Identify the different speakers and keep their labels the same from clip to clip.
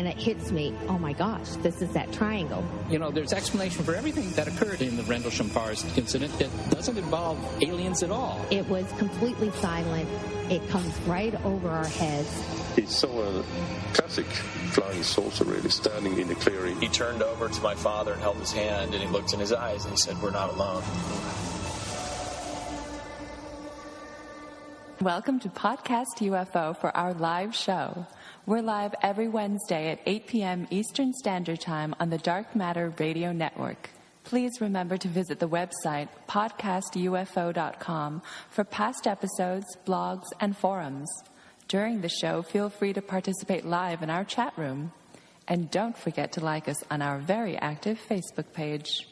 Speaker 1: and it hits me, oh my gosh, this is that triangle.
Speaker 2: You know, there's explanation for everything that occurred in the Rendlesham Forest incident that doesn't involve aliens at all.
Speaker 1: It was completely silent. It comes right over our heads.
Speaker 3: He saw a classic flying saucer really standing in the clearing.
Speaker 4: He turned over to my father and held his hand, and he looked in his eyes and he said, "We're not alone."
Speaker 5: Welcome to Podcast UFO for our live show. We're live every Wednesday at 8 p.m. Eastern Standard Time on the Dark Matter Radio Network. Please remember to visit the website podcastufo.com for past episodes, blogs, and forums. During the show, feel free to participate live in our chat room. And don't forget to like us on our very active Facebook page.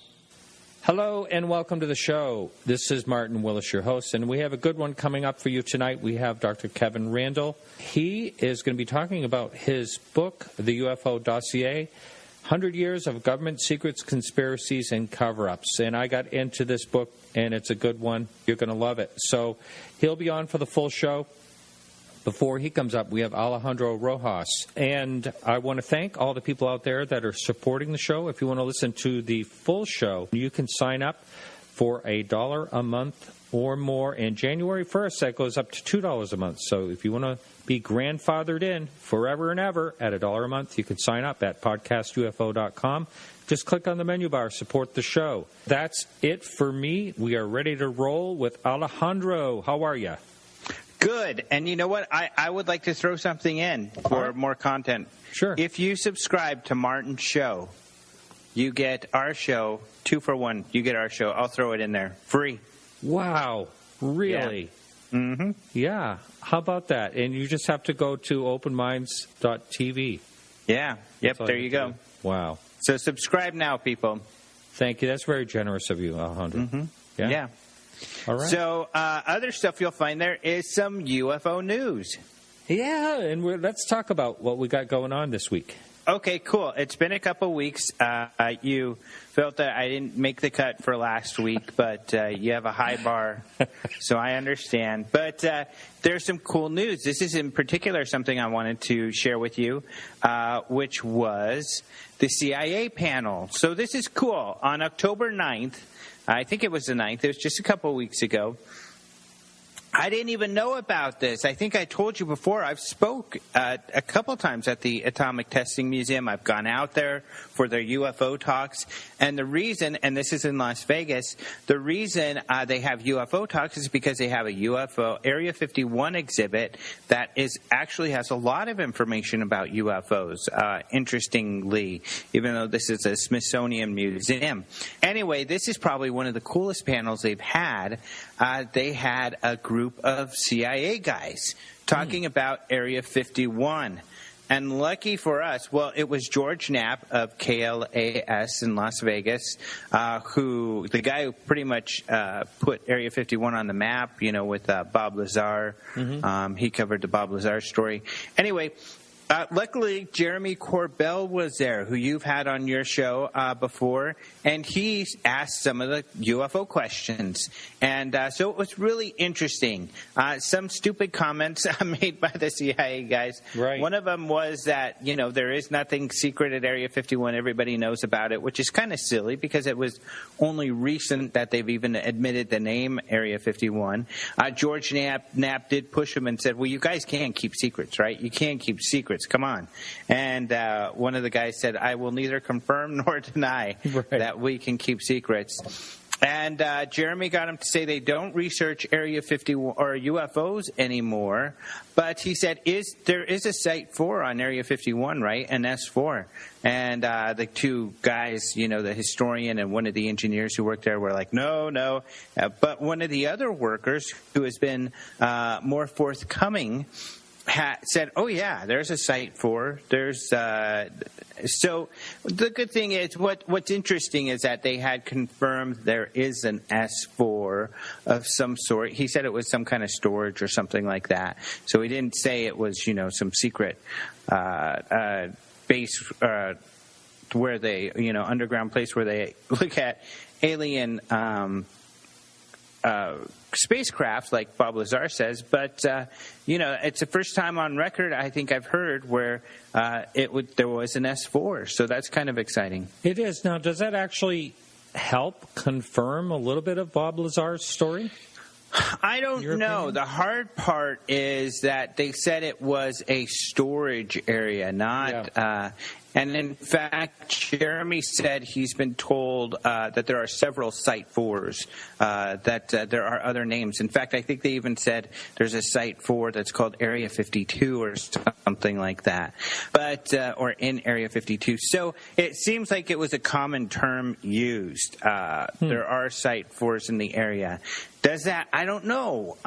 Speaker 6: Hello and welcome to the show. This is Martin Willis, your host, and we have a good one coming up for you tonight. We have Dr. Kevin Randle. He is going to be talking about his book, The UFO Dossier, 100 Years of Government Secrets, Conspiracies, and Cover-Ups. And I got into this book, and it's a good one. You're going to love it. So he'll be on for the full show. Before he comes up, we have Alejandro Rojas. And I want to thank all the people out there that are supporting the show. If you want to listen to the full show, you can sign up for $1 a month or more. And January 1st, that goes up to $2 a month. So if you want to be grandfathered in forever and ever at $1 a month, you can sign up at podcastufo.com. Just click on the menu bar, support the show. That's it for me. We are ready to roll with Alejandro. How are you?
Speaker 7: Good. And you know what? I would like to throw something in for more content.
Speaker 6: Sure.
Speaker 7: If you subscribe to Martin's show, you get our show 2 for 1. You get our show. I'll throw it in there. Free.
Speaker 6: Wow. Really?
Speaker 7: Yeah. Mm-hmm.
Speaker 6: Yeah. How about that? And you just have to go to openminds.tv.
Speaker 7: Yeah. Yep. There you go.
Speaker 6: Wow.
Speaker 7: So subscribe now, people.
Speaker 6: Thank you. That's very generous of you, Alejandro.
Speaker 7: Mm-hmm.
Speaker 6: Yeah. All right.
Speaker 7: So other stuff you'll find there is some UFO news.
Speaker 6: Yeah, and let's talk about what we got going on this week.
Speaker 7: Okay, cool. It's been a couple weeks. You felt that I didn't make the cut for last week, but you have a high bar, so I understand. But there's some cool news. This is in particular something I wanted to share with you, which was the CIA panel. So this is cool. On October 9th, I think it was the 9th. It was just a couple of weeks ago. I didn't even know about this. I think I told you before. I've spoke a couple times at the Atomic Testing Museum. I've gone out there for their UFO talks. And the reason, and this is in Las Vegas, the reason they have UFO talks is because they have a UFO Area 51 exhibit that actually has a lot of information about UFOs, interestingly, even though this is a Smithsonian museum. Anyway, this is probably one of the coolest panels they've had. They had a group of CIA guys talking about Area 51. And lucky for us, well, it was George Knapp of KLAS in Las Vegas, the guy who pretty much put Area 51 on the map, you know, with Bob Lazar. Mm-hmm. He covered the Bob Lazar story. Anyway, luckily, Jeremy Corbell was there, who you've had on your show before, and he asked some of the UFO questions. And so it was really interesting. Some stupid comments made by the CIA guys.
Speaker 6: Right.
Speaker 7: One of them was that, you know, there is nothing secret at Area 51. Everybody knows about it, which is kind of silly because it was only recent that they've even admitted the name Area 51. George Knapp did push him and said, well, you guys can't keep secrets, right? You can't keep secrets. Come on. And one of the guys said, I will neither confirm nor deny that we can keep secrets. And Jeremy got him to say they don't research Area 51 or UFOs anymore. But he said, there is a Site 4 on Area 51, right? An S4. And the two guys, you know, the historian and one of the engineers who worked there were like, no. But one of the other workers who has been more forthcoming said, oh, yeah, there's a Site 4. So the good thing is what's interesting is that they had confirmed there is an S4 of some sort. He said it was some kind of storage or something like that. So he didn't say it was, you know, some secret base where they, you know, underground place where they look at alien spacecraft, like Bob Lazar says, but it's the first time on record I think I've heard where there was an S4, so that's kind of exciting.
Speaker 6: It is. Now, does that actually help confirm a little bit of Bob Lazar's story?
Speaker 7: I don't know.
Speaker 6: Opinion?
Speaker 7: The hard part is that they said it was a storage area, not. And in fact, Jeremy said he's been told that there are several Site 4s, that there are other names. In fact, I think they even said there's a Site 4 that's called Area 52 or something like that, or in Area 52. So it seems like it was a common term used. There are Site 4s in the area. Does that? I don't know.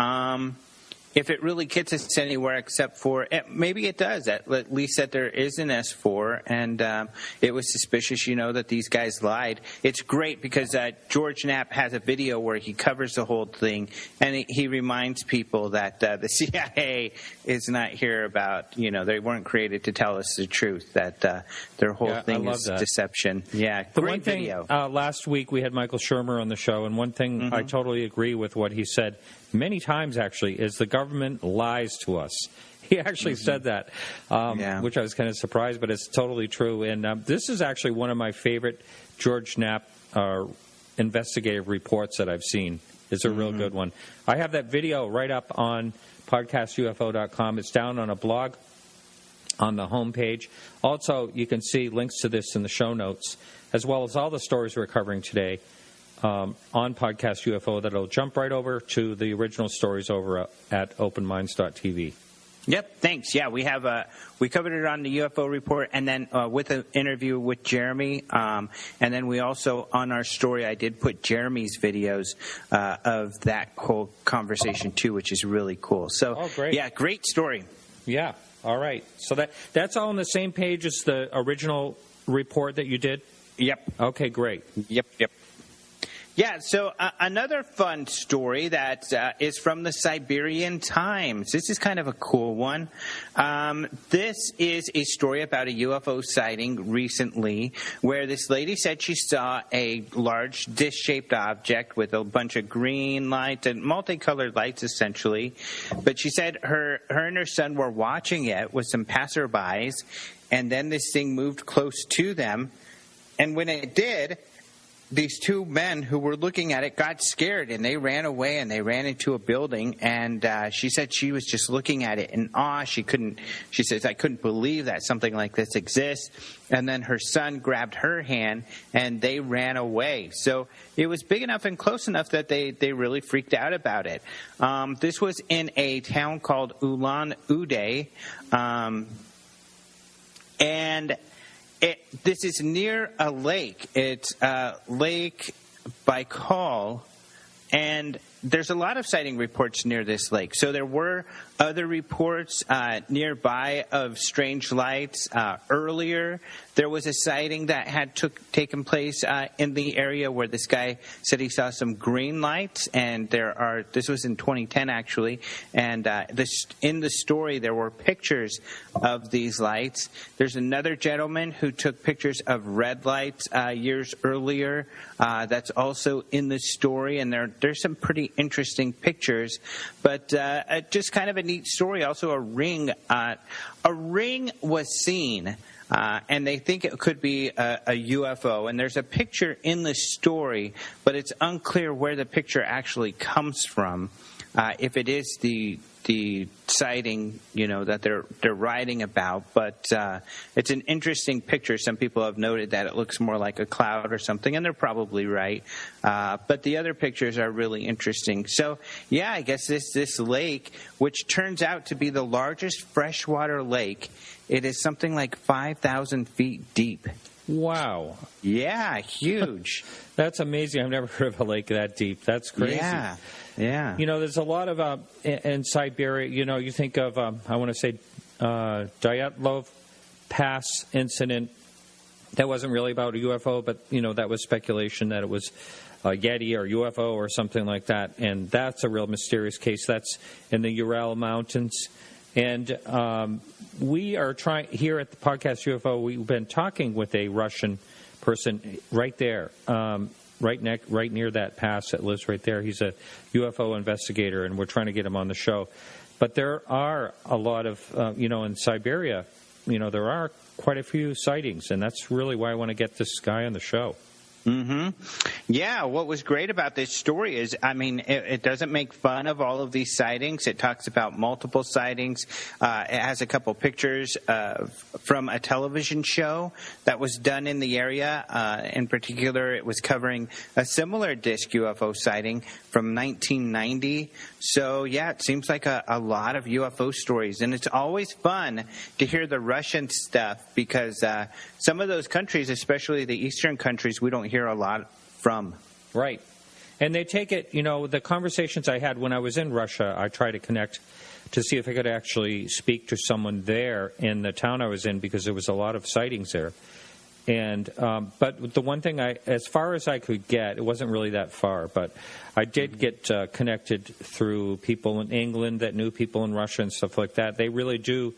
Speaker 7: If it really gets us anywhere except for maybe it does, at least that there is an S4, and it was suspicious, that these guys lied. It's great because George Knapp has a video where he covers the whole thing, and he reminds people that the CIA is not here about, they weren't created to tell us the truth, that their whole thing is deception. Yeah,
Speaker 6: the
Speaker 7: great
Speaker 6: one thing,
Speaker 7: video.
Speaker 6: Last week we had Michael Shermer on the show, and one thing I totally agree with what he said many times, actually, is the government lies to us. He actually said that, which I was kind of surprised, but it's totally true. And this is actually one of my favorite George Knapp investigative reports that I've seen. It's a real good one. I have that video right up on podcastufo.com. It's down on a blog on the homepage. Also, you can see links to this in the show notes, as well as all the stories we're covering today. On Podcast UFO, that'll jump right over to the original stories over at openminds.tv.
Speaker 7: Yep, thanks. Yeah, we covered it on the UFO report, and then with an interview with Jeremy, and then we also, on our story, I did put Jeremy's videos of that whole conversation too, which is really cool. So,
Speaker 6: great.
Speaker 7: Yeah, great story.
Speaker 6: Yeah, all right. So that's all on the same page as the original report that you did?
Speaker 7: Yep.
Speaker 6: Okay, great.
Speaker 7: Yep. Yeah, so another fun story that is from the Siberian Times. This is kind of a cool one. This is a story about a UFO sighting recently where this lady said she saw a large dish-shaped object with a bunch of green lights and multicolored lights, essentially. But she said her and her son were watching it with some passerbys, and then this thing moved close to them. And when it did, these two men who were looking at it got scared, and they ran away, and they ran into a building. And she said she was just looking at it in awe. She says, I couldn't believe that something like this exists. And then her son grabbed her hand, and they ran away. So it was big enough and close enough that they really freaked out about it. This was in a town called Ulan-Ude, and this is near a lake. It's Lake Baikal, and there's a lot of sighting reports near this lake. So there were other reports nearby of strange lights. Earlier, there was a sighting that had taken place in the area where this guy said he saw some green lights, and this was in 2010 actually, and in the story there were pictures of these lights. There's another gentleman who took pictures of red lights years earlier. That's also in the story, and there's some pretty interesting pictures, but just kind of a neat story. Also, a ring was seen, and they think it could be a UFO. And there's a picture in the story, but it's unclear where the picture actually comes from. If it is the sighting, that they're writing about, but it's an interesting picture. Some people have noted that it looks more like a cloud or something, and they're probably right. But the other pictures are really interesting. So, yeah, I guess this lake, which turns out to be the largest freshwater lake, it is something like 5,000 feet deep.
Speaker 6: Wow.
Speaker 7: Yeah, huge.
Speaker 6: That's amazing. I've never heard of a lake that deep. That's crazy.
Speaker 7: Yeah.
Speaker 6: There's a lot of, in Siberia, you think of, I want to say, Dyatlov Pass incident. That wasn't really about a UFO, but, that was speculation that it was a Yeti or UFO or something like that. And that's a real mysterious case. That's in the Ural Mountains. And we are trying, here at the Podcast UFO, we've been talking with a Russian person right there. right near that pass that lives right there. He's a UFO investigator, and we're trying to get him on the show. But there are a lot of, in Siberia, there are quite a few sightings, and that's really why I want to get this guy on the show.
Speaker 7: Mm-hmm. Yeah, what was great about this story is, it doesn't make fun of all of these sightings. It talks about multiple sightings. It has a couple pictures from a television show that was done in the area. In particular, it was covering a similar disc UFO sighting from 1990. So, yeah, it seems like a lot of UFO stories. And it's always fun to hear the Russian stuff because some of those countries, especially the eastern countries, we don't hear a lot from.
Speaker 6: Right. And they take it, the conversations I had when I was in Russia, I tried to connect to see if I could actually speak to someone there in the town I was in because there was a lot of sightings there. And but the one thing as far as I could get, it wasn't really that far, but I did get connected through people in England that knew people in Russia and stuff like that. They really do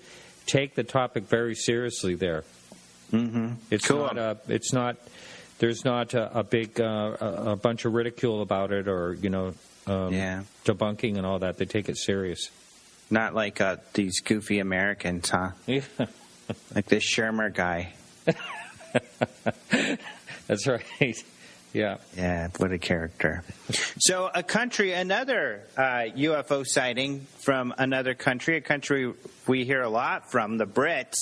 Speaker 6: take the topic very seriously there.
Speaker 7: Mm-hmm.
Speaker 6: It's
Speaker 7: cool.
Speaker 6: There's not a big a bunch of ridicule about it or debunking and all that. They take it serious.
Speaker 7: Not like these goofy Americans, huh?
Speaker 6: Yeah.
Speaker 7: Like this Shermer guy.
Speaker 6: That's right. Yeah.
Speaker 7: Yeah, what a character. So another UFO sighting from another country, a country we hear a lot from, the Brits,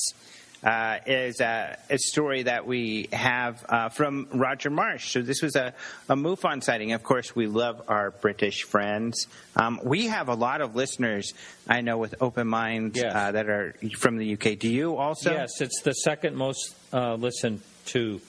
Speaker 7: is a story that we have from Roger Marsh. So this was a MUFON sighting. Of course, we love our British friends. We have a lot of listeners, I know, with open minds that are from the UK. Do you also?
Speaker 6: Yes, it's the second most listened to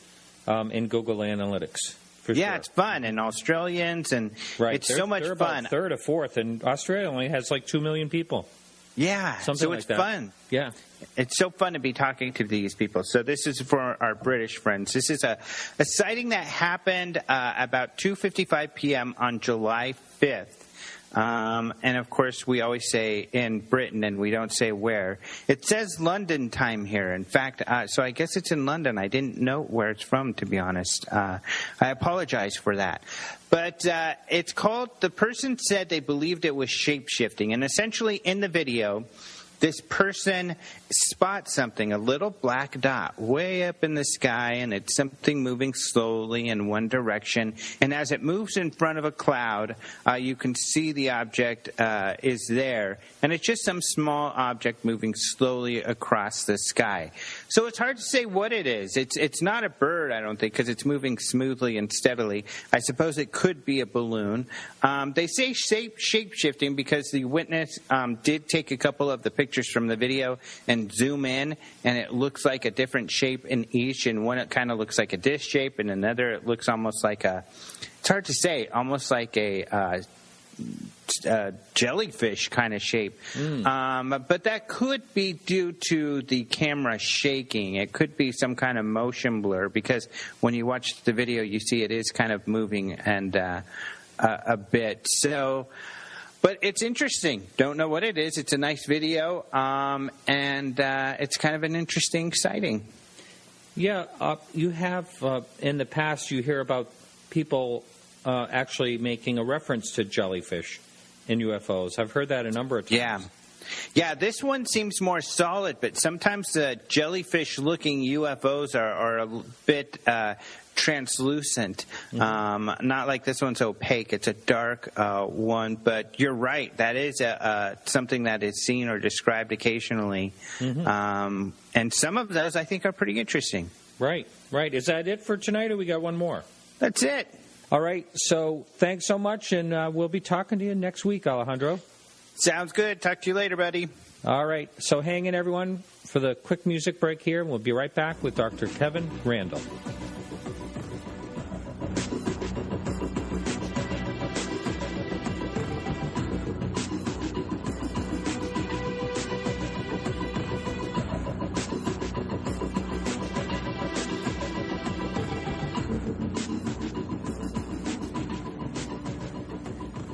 Speaker 6: in Google Analytics.
Speaker 7: Yeah, it's fun. And Australians, and it's so much
Speaker 6: they're
Speaker 7: fun.
Speaker 6: About third or fourth, and Australia only has like 2 million people.
Speaker 7: Yeah,
Speaker 6: Something like
Speaker 7: it's
Speaker 6: that.
Speaker 7: Fun.
Speaker 6: Yeah.
Speaker 7: It's so fun to be talking to these people. So this is for our British friends. This is a sighting that happened about 2:55 p.m. on July 5th. And, of course, we always say in Britain, and we don't say where. It says London time here. In fact, so I guess it's in London. I didn't know where it's from, to be honest. I apologize for that. But it's called, the person said they believed it was shape-shifting. And essentially in the video, this person spots something, a little black dot way up in the sky, and it's something moving slowly in one direction. And as it moves in front of a cloud, you can see the object is there. And it's just some small object moving slowly across the sky. So it's hard to say what it is. It's not a bird, I don't think, because it's moving smoothly and steadily. I suppose it could be a balloon. They say shape-shifting because the witness did take a couple of the pictures from the video and zoom in, and it looks like a different shape in each. And one, it kind of looks like a disc shape, and another, it looks almost like it's hard to say, almost like a jellyfish kind of shape. But that could be due to the camera shaking. It could be some kind of motion blur, because when you watch the video, you see it is kind of moving and a bit. So... But it's interesting. Don't know what it is. It's a nice video, and it's kind of an interesting sighting.
Speaker 6: Yeah, you have, in the past, you hear about people actually making a reference to jellyfish in UFOs. I've heard that a number of times.
Speaker 7: Yeah, this one seems more solid, but sometimes the jellyfish-looking UFOs are a bit translucent. Not like this one's opaque. It's a dark one, but you're right. That is something that is seen or described occasionally. And some of those, I think, are pretty interesting.
Speaker 6: Right. Is that it for tonight, or we got one more?
Speaker 7: That's it.
Speaker 6: All right, so thanks so much, and we'll be talking to you next week, Alejandro.
Speaker 7: Sounds good. Talk to you later, buddy.
Speaker 6: All right, so hang in, everyone, for the quick music break here, and we'll be right back with Dr. Kevin Randle.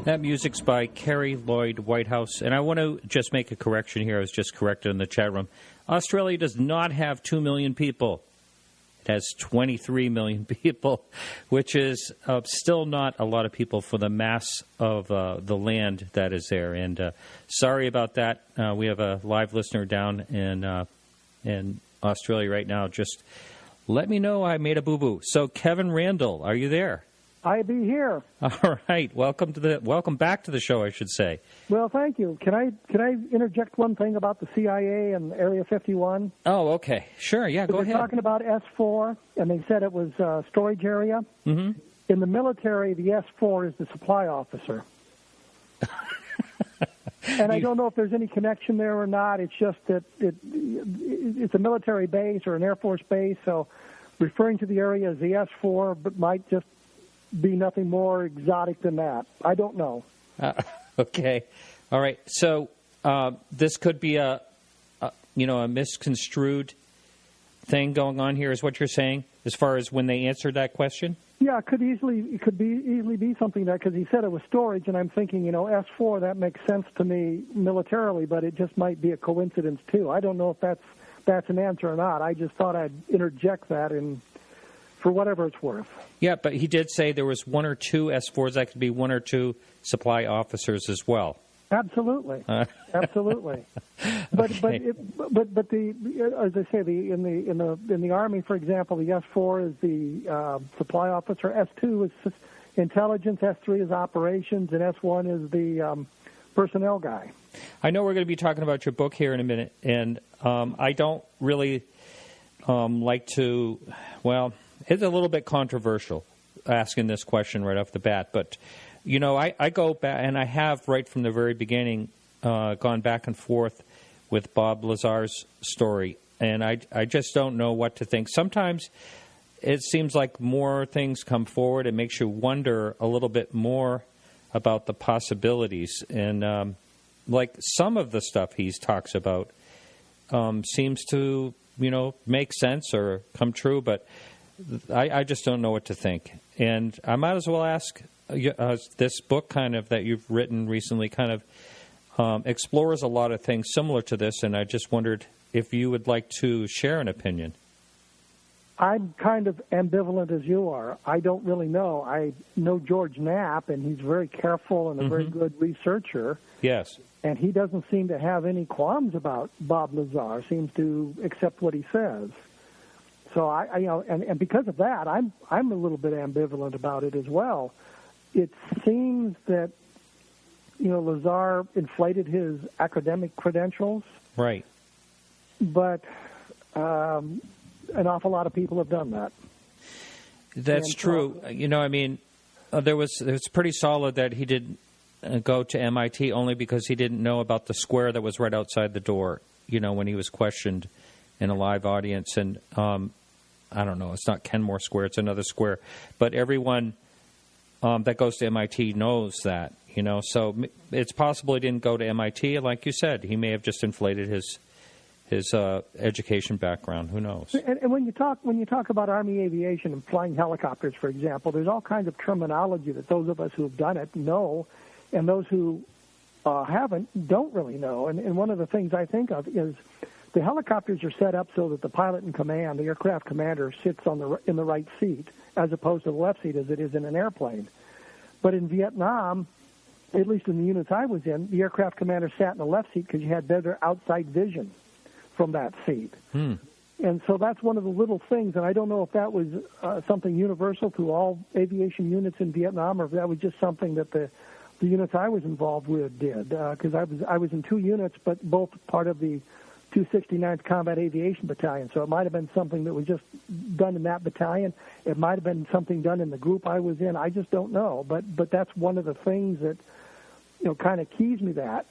Speaker 6: That music's by Carrie Lloyd Whitehouse. And I want to just make a correction here. I was just corrected in the chat room. Australia does not have 2 million people. It has 23 million people, which is still not a lot of people for the mass of the land that is there. And sorry about that. We have a live listener down in Australia right now. Just let me know I made a boo-boo. So, Kevin Randle, are you there?
Speaker 8: I be here.
Speaker 6: All right. Welcome back to the show, I should say.
Speaker 8: Well, thank you. Can I interject one thing about the CIA and Area 51?
Speaker 6: Oh, okay. Sure. Yeah, go ahead.
Speaker 8: They're talking about S4, and they said it was a storage area.
Speaker 6: Mm-hmm.
Speaker 8: In the military, the S4 is the supply officer. And I don't know if there's any connection there or not. It's just that it's a military base or an Air Force base, so referring to the area as the S4 but might just be nothing more exotic than that. I don't know.
Speaker 6: Okay. All right. So this could be a misconstrued thing going on here, is what you're saying, as far as when they answered that question?
Speaker 8: Yeah, it could easily be something that, because he said it was storage, and I'm thinking, S4, that makes sense to me militarily, but it just might be a coincidence too. I don't know if that's an answer or not. I just thought I'd interject that for whatever it's worth.
Speaker 6: Yeah, but he did say there was one or two S4s. That could be one or two supply officers as well.
Speaker 8: Absolutely, absolutely. But
Speaker 6: Okay.
Speaker 8: but the as I say, in the Army, for example, the S4 is the supply officer, S2 is intelligence, S3 is operations, and S1 is the personnel guy.
Speaker 6: I know we're going to be talking about your book here in a minute, and I don't really like to. Well, it's a little bit controversial asking this question right off the bat, but. I go back, and I have right from the very beginning gone back and forth with Bob Lazar's story, and I just don't know what to think. Sometimes it seems like more things come forward. It makes you wonder a little bit more about the possibilities, and like some of the stuff he talks about seems to, make sense or come true, but I just don't know what to think. And I might as well ask... this book kind of that you've written recently kind of explores a lot of things similar to this, and I just wondered if you would like to share an opinion.
Speaker 8: I'm kind of ambivalent as you are. I don't really know. I know George Knapp, and he's very careful and a very good researcher.
Speaker 6: Yes. And
Speaker 8: he doesn't seem to have any qualms about Bob Lazar, seems to accept what he says. So and because of that, I'm a little bit ambivalent about it as well. It seems that, Lazar inflated his academic credentials.
Speaker 6: Right.
Speaker 8: But an awful lot of people have done that.
Speaker 6: That's true. It's pretty solid that he did go to MIT only because he didn't know about the square that was right outside the door, when he was questioned in a live audience. And I don't know, it's not Kenmore Square, it's another square. But everyone... that goes to MIT knows that, so it's possible he didn't go to MIT. Like you said, he may have just inflated his education background. Who knows?
Speaker 8: And when you talk about Army aviation and flying helicopters, for example, there's all kinds of terminology that those of us who have done it know, and those who haven't don't really know. And one of the things I think of is the helicopters are set up so that the pilot in command, the aircraft commander, sits in the right seat, as opposed to the left seat as it is in an airplane. But in Vietnam, at least in the units I was in, the aircraft commander sat in the left seat because you had better outside vision from that seat. And so that's one of the little things, and I don't know if that was something universal to all aviation units in Vietnam, or if that was just something that the units I was involved with did, because I was in two units, but both part of the 269th Combat Aviation Battalion. So it might have been something that was just done in that battalion. It might have been something done in the group I was in. I just don't know. But that's one of the things that, kind of keys me to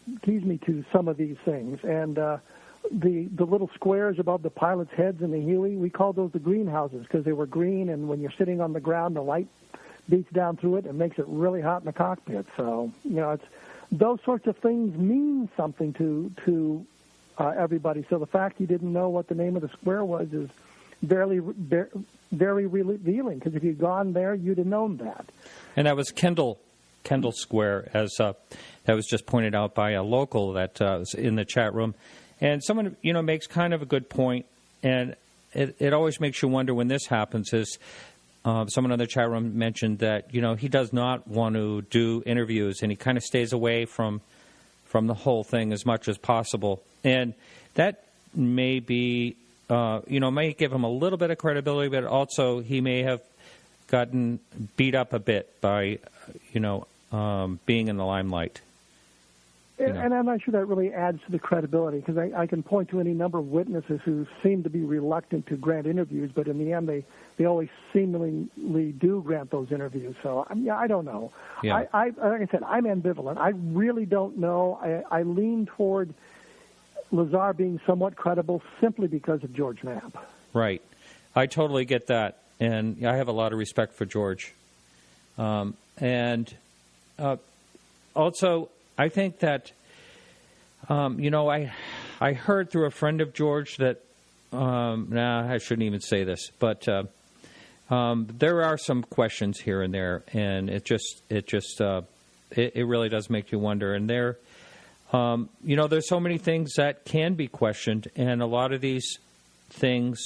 Speaker 8: some of these things. And the little squares above the pilots' heads in the Huey, we called those the greenhouses because they were green, and when you're sitting on the ground, the light beats down through it and makes it really hot in the cockpit. So, it's those sorts of things mean something to everybody. So the fact you didn't know what the name of the square was is very revealing, because if you'd gone there, you'd have known that.
Speaker 6: And that was Kendall Square, as that was just pointed out by a local that was in the chat room. And someone, makes kind of a good point. And it always makes you wonder when this happens is someone on the chat room mentioned that, he does not want to do interviews, and he kind of stays away from the whole thing as much as possible. And that may be, may give him a little bit of credibility, but also he may have gotten beat up a bit by, being in the limelight.
Speaker 8: And I'm not sure that really adds to the credibility, because I can point to any number of witnesses who seem to be reluctant to grant interviews, but in the end they always seemingly do grant those interviews. So, I don't know.
Speaker 6: Yeah.
Speaker 8: Like I said, I'm ambivalent. I really don't know. I lean toward Lazar being somewhat credible simply because of George Knapp.
Speaker 6: Right. I totally get that, and I have a lot of respect for George. Also, I think that, I heard through a friend of George that, I shouldn't even say this, but there are some questions here and there, and it really does make you wonder. And there's so many things that can be questioned, and a lot of these things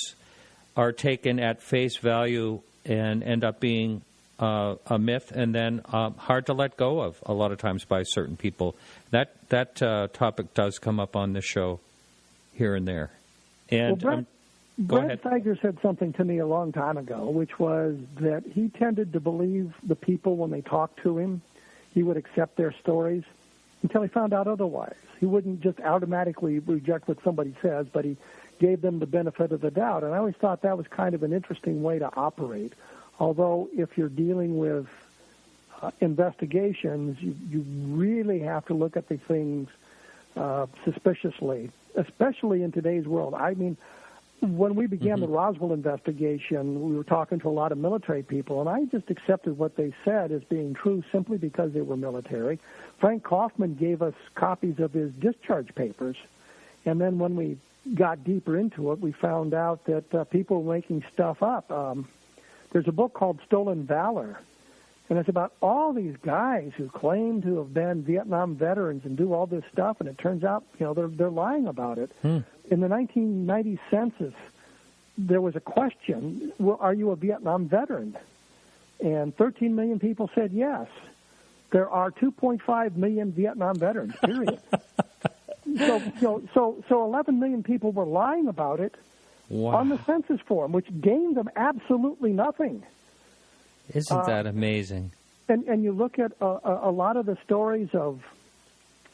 Speaker 6: are taken at face value and end up being a myth, and then hard to let go of a lot of times by certain people. That topic does come up on the show here and there. And
Speaker 8: Brett Steiger said something to me a long time ago, which was that he tended to believe the people when they talked to him. He would accept their stories until he found out otherwise. He wouldn't just automatically reject what somebody says, but he gave them the benefit of the doubt. And I always thought that was kind of an interesting way to operate. Although if you're dealing with investigations, you really have to look at the things suspiciously, especially in today's world. I mean, when we began the Roswell investigation, we were talking to a lot of military people, and I just accepted what they said as being true simply because they were military. Frank Kaufman gave us copies of his discharge papers, and then when we got deeper into it, we found out that people were making stuff up. There's a book called Stolen Valor, and it's about all these guys who claim to have been Vietnam veterans and do all this stuff, and it turns out, they're lying about it. In the 1990 census, there was a question, well, are you a Vietnam veteran? And 13 million people said yes. There are 2.5 million Vietnam veterans, period. So 11 million people were lying about it.
Speaker 6: Wow.
Speaker 8: On the census form, which gained them absolutely nothing.
Speaker 6: Isn't that amazing?
Speaker 8: And you look at a lot of the stories of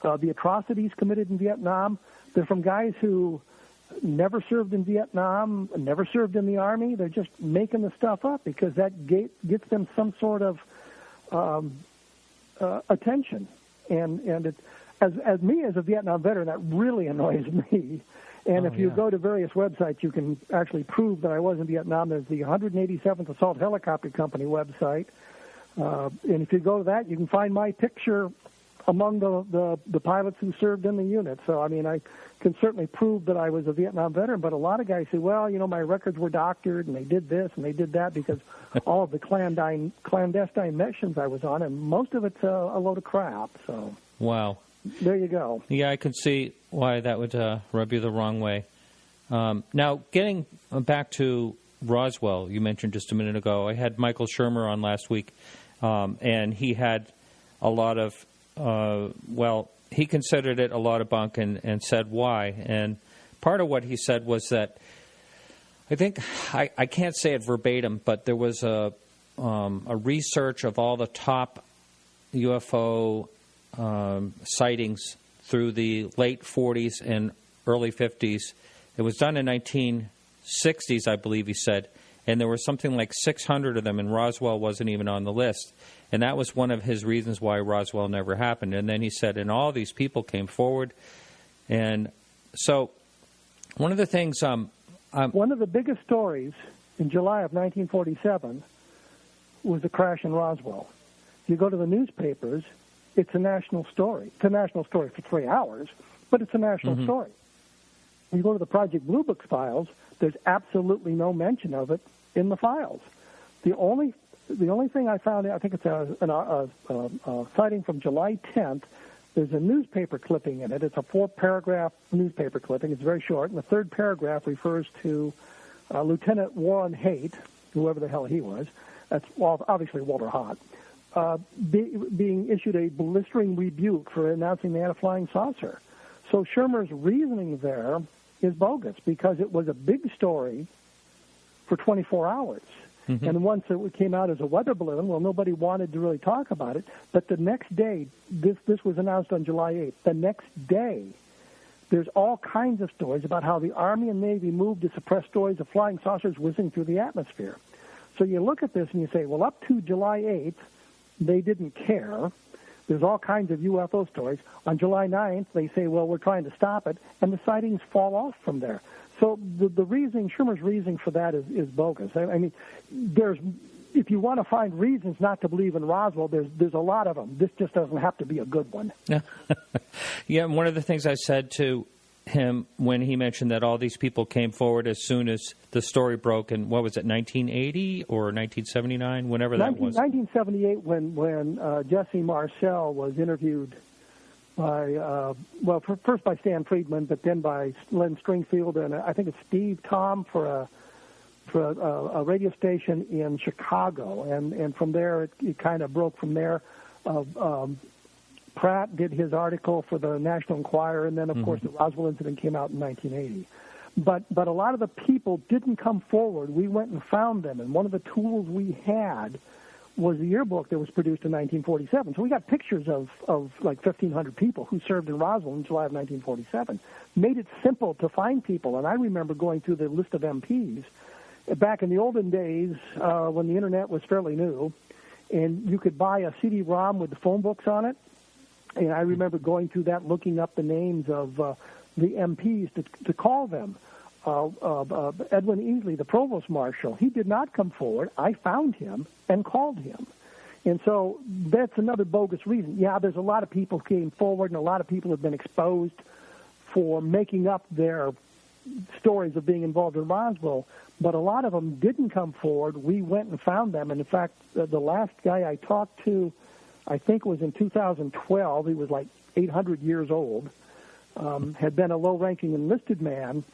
Speaker 8: the atrocities committed in Vietnam, they're from guys who never served in Vietnam, never served in the Army. They're just making the stuff up because that gets them some sort of attention. And it, as a Vietnam veteran, that really annoys me. And if you go to various websites, you can actually prove that I was in Vietnam. There's the 187th Assault Helicopter Company website. And if you go to that, you can find my picture among the pilots who served in the unit. So, I mean, I can certainly prove that I was a Vietnam veteran. But a lot of guys say, well, my records were doctored, and they did this and they did that because all of the clandestine missions I was on, and most of it's a load of crap. So.
Speaker 6: Wow.
Speaker 8: There you go.
Speaker 6: Yeah, I could see why that would rub you the wrong way. Now, getting back to Roswell, you mentioned just a minute ago, I had Michael Shermer on last week, and he had a lot of, he considered it a lot of bunk and said why. And part of what he said was that, I think, I can't say it verbatim, but there was a research of all the top UFO sightings through the late 40s and early 50s. It was done in 1960s, I believe he said, and there were something like 600 of them, and Roswell wasn't even on the list. And that was one of his reasons why Roswell never happened. And then he said, and all these people came forward. And so one of the things...
Speaker 8: one of the biggest stories in July of 1947 was the crash in Roswell. You go to the newspapers, it's a national story. It's a national story for 3 hours, but it's a national story. You go to the Project Blue Book files, there's absolutely no mention of it in the files. The only thing I found, I think it's a sighting from July 10th. There's a newspaper clipping in it. It's a 4-paragraph newspaper clipping. It's very short, and the third paragraph refers to Lieutenant Warren Haight, whoever the hell he was, that's obviously Walter Haut, being issued a blistering rebuke for announcing they had a flying saucer. So Shermer's reasoning there is bogus because it was a big story for 24 hours. Mm-hmm. And once it came out as a weather balloon, well, nobody wanted to really talk about it. But the next day, this was announced on July 8th. The next day, there's all kinds of stories about how the Army and Navy moved to suppress stories of flying saucers whizzing through the atmosphere. So you look at this and you say, well, up to July 8th, they didn't care. There's all kinds of UFO stories. On July 9th, they say, well, we're trying to stop it, and the sightings fall off from there. So the reasoning, Shermer's reasoning for that is bogus. I mean, if you want to find reasons not to believe in Roswell, there's a lot of them. This just doesn't have to be a good one.
Speaker 6: Yeah, and one of the things I said to him when he mentioned that all these people came forward as soon as the story broke in, what was it, 1980 or 1979, whenever that was?
Speaker 8: 1978, when Jesse Marcel was interviewed by, first by Stan Friedman, but then by Len Stringfield and I think it's Steve Tom for a radio station in Chicago, and from there it kind of broke from there. Pratt did his article for the National Enquirer, and then, of course, the Roswell incident came out in 1980. But a lot of the people didn't come forward. We went and found them, and one of the tools we had was the yearbook that was produced in 1947. So we got pictures of like 1,500 people who served in Roswell in July of 1947. Made it simple to find people, and I remember going through the list of MPs back in the olden days when the Internet was fairly new, and you could buy a CD-ROM with the phone books on it. And I remember going through that, looking up the names of the MPs to call them. Edwin Easley, the provost marshal, he did not come forward. I found him and called him. And so that's another bogus reason. Yeah, there's a lot of people who came forward, and a lot of people have been exposed for making up their stories of being involved in Roswell, but a lot of them didn't come forward. We went and found them. And, in fact, the last guy I talked to, I think it was in 2012. He was like 800 years old, had been a low-ranking enlisted man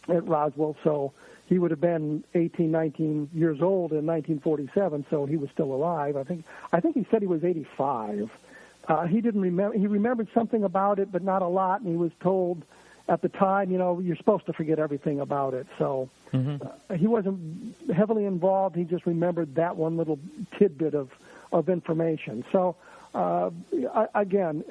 Speaker 8: at Roswell, so he would have been 18, 19 years old in 1947, so he was still alive. I think he said he was 85. He didn't remember. He remembered something about it, but not a lot, and he was told at the time, you're supposed to forget everything about it. So he wasn't heavily involved. He just remembered that one little tidbit of information. So, again,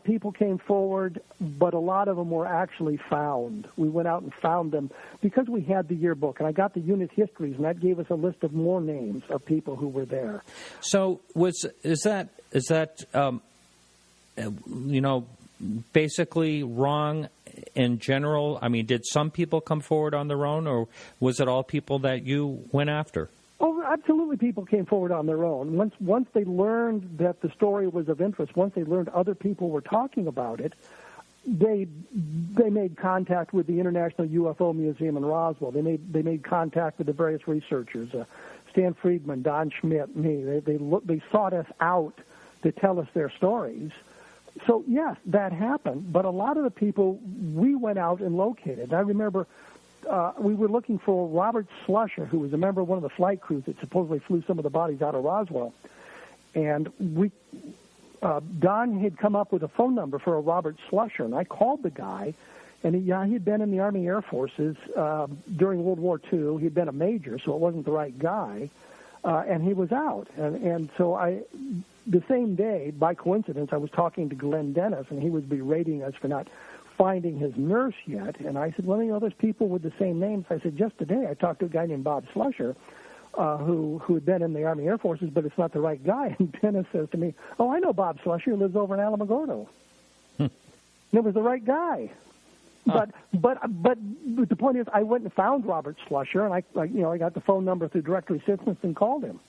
Speaker 8: people came forward, but a lot of them were actually found. We went out and found them because we had the yearbook, and I got the unit histories, and that gave us a list of more names of people who were there. So, is that basically wrong in general? I mean, did some people come forward on their own, or was it all people that you went after? Oh, absolutely, people came forward on their own. Once they learned that the story was of interest, once they learned other people were talking about it, they made contact with the International UFO Museum in Roswell. They made contact with the various researchers, Stan Friedman, Don Schmidt, me. They sought us out to tell us their stories. So, yes, that happened. But a lot of the people we went out and located. I remember we were looking for Robert Slusher, who was a member of one of the flight crews that supposedly flew some of the bodies out of Roswell. And Don had come up with a phone number for a Robert Slusher, and I called the guy. And he had been in the Army Air Forces during World War II. He had been a major, so it wasn't the right guy. And he was out. And so the same day, by coincidence, I was talking to Glenn Dennis, and he was berating us for not finding his nurse yet. And I said, well, there's people with the same names. I said, just today I talked to a guy named Bob Slusher, who had been in the Army Air Forces, but it's not the right guy. And Dennis says to me, oh, I know Bob Slusher. He lives over in Alamogordo. And it was the right guy. But the point is, I went and found Robert Slusher, and I got the phone number through directory assistance and called him,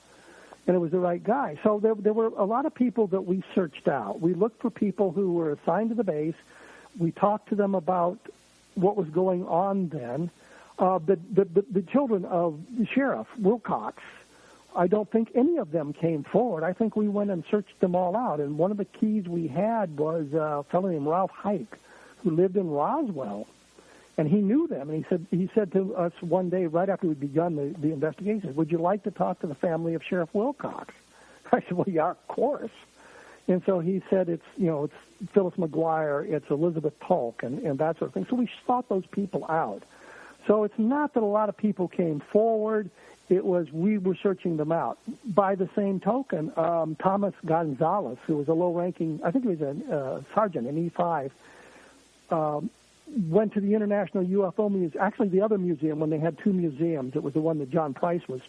Speaker 8: and it was the right guy. So there were a lot of people that we searched out. We looked for people who were assigned to the base. We talked to them about what was going on then. The children of the sheriff Wilcox, I don't think any of them came forward. I think we went and searched them all out, and one of the keys we had was a fellow named Ralph Hike, who lived in Roswell, And he knew them, and he said to us one day, right after we'd begun the investigation, "Would you like to talk to the family of Sheriff Wilcox?" I said, "Well, yeah, of course." And so he said, it's Phyllis McGuire, it's Elizabeth Polk, and that sort of thing. So we sought those people out. So it's not that a lot of people came forward. It was we were searching them out. By the same token, Thomas Gonzalez, who was a low-ranking, I think he was a sergeant in E5, went to the International UFO Museum, actually the other museum when they had two museums. It was the one that John Price was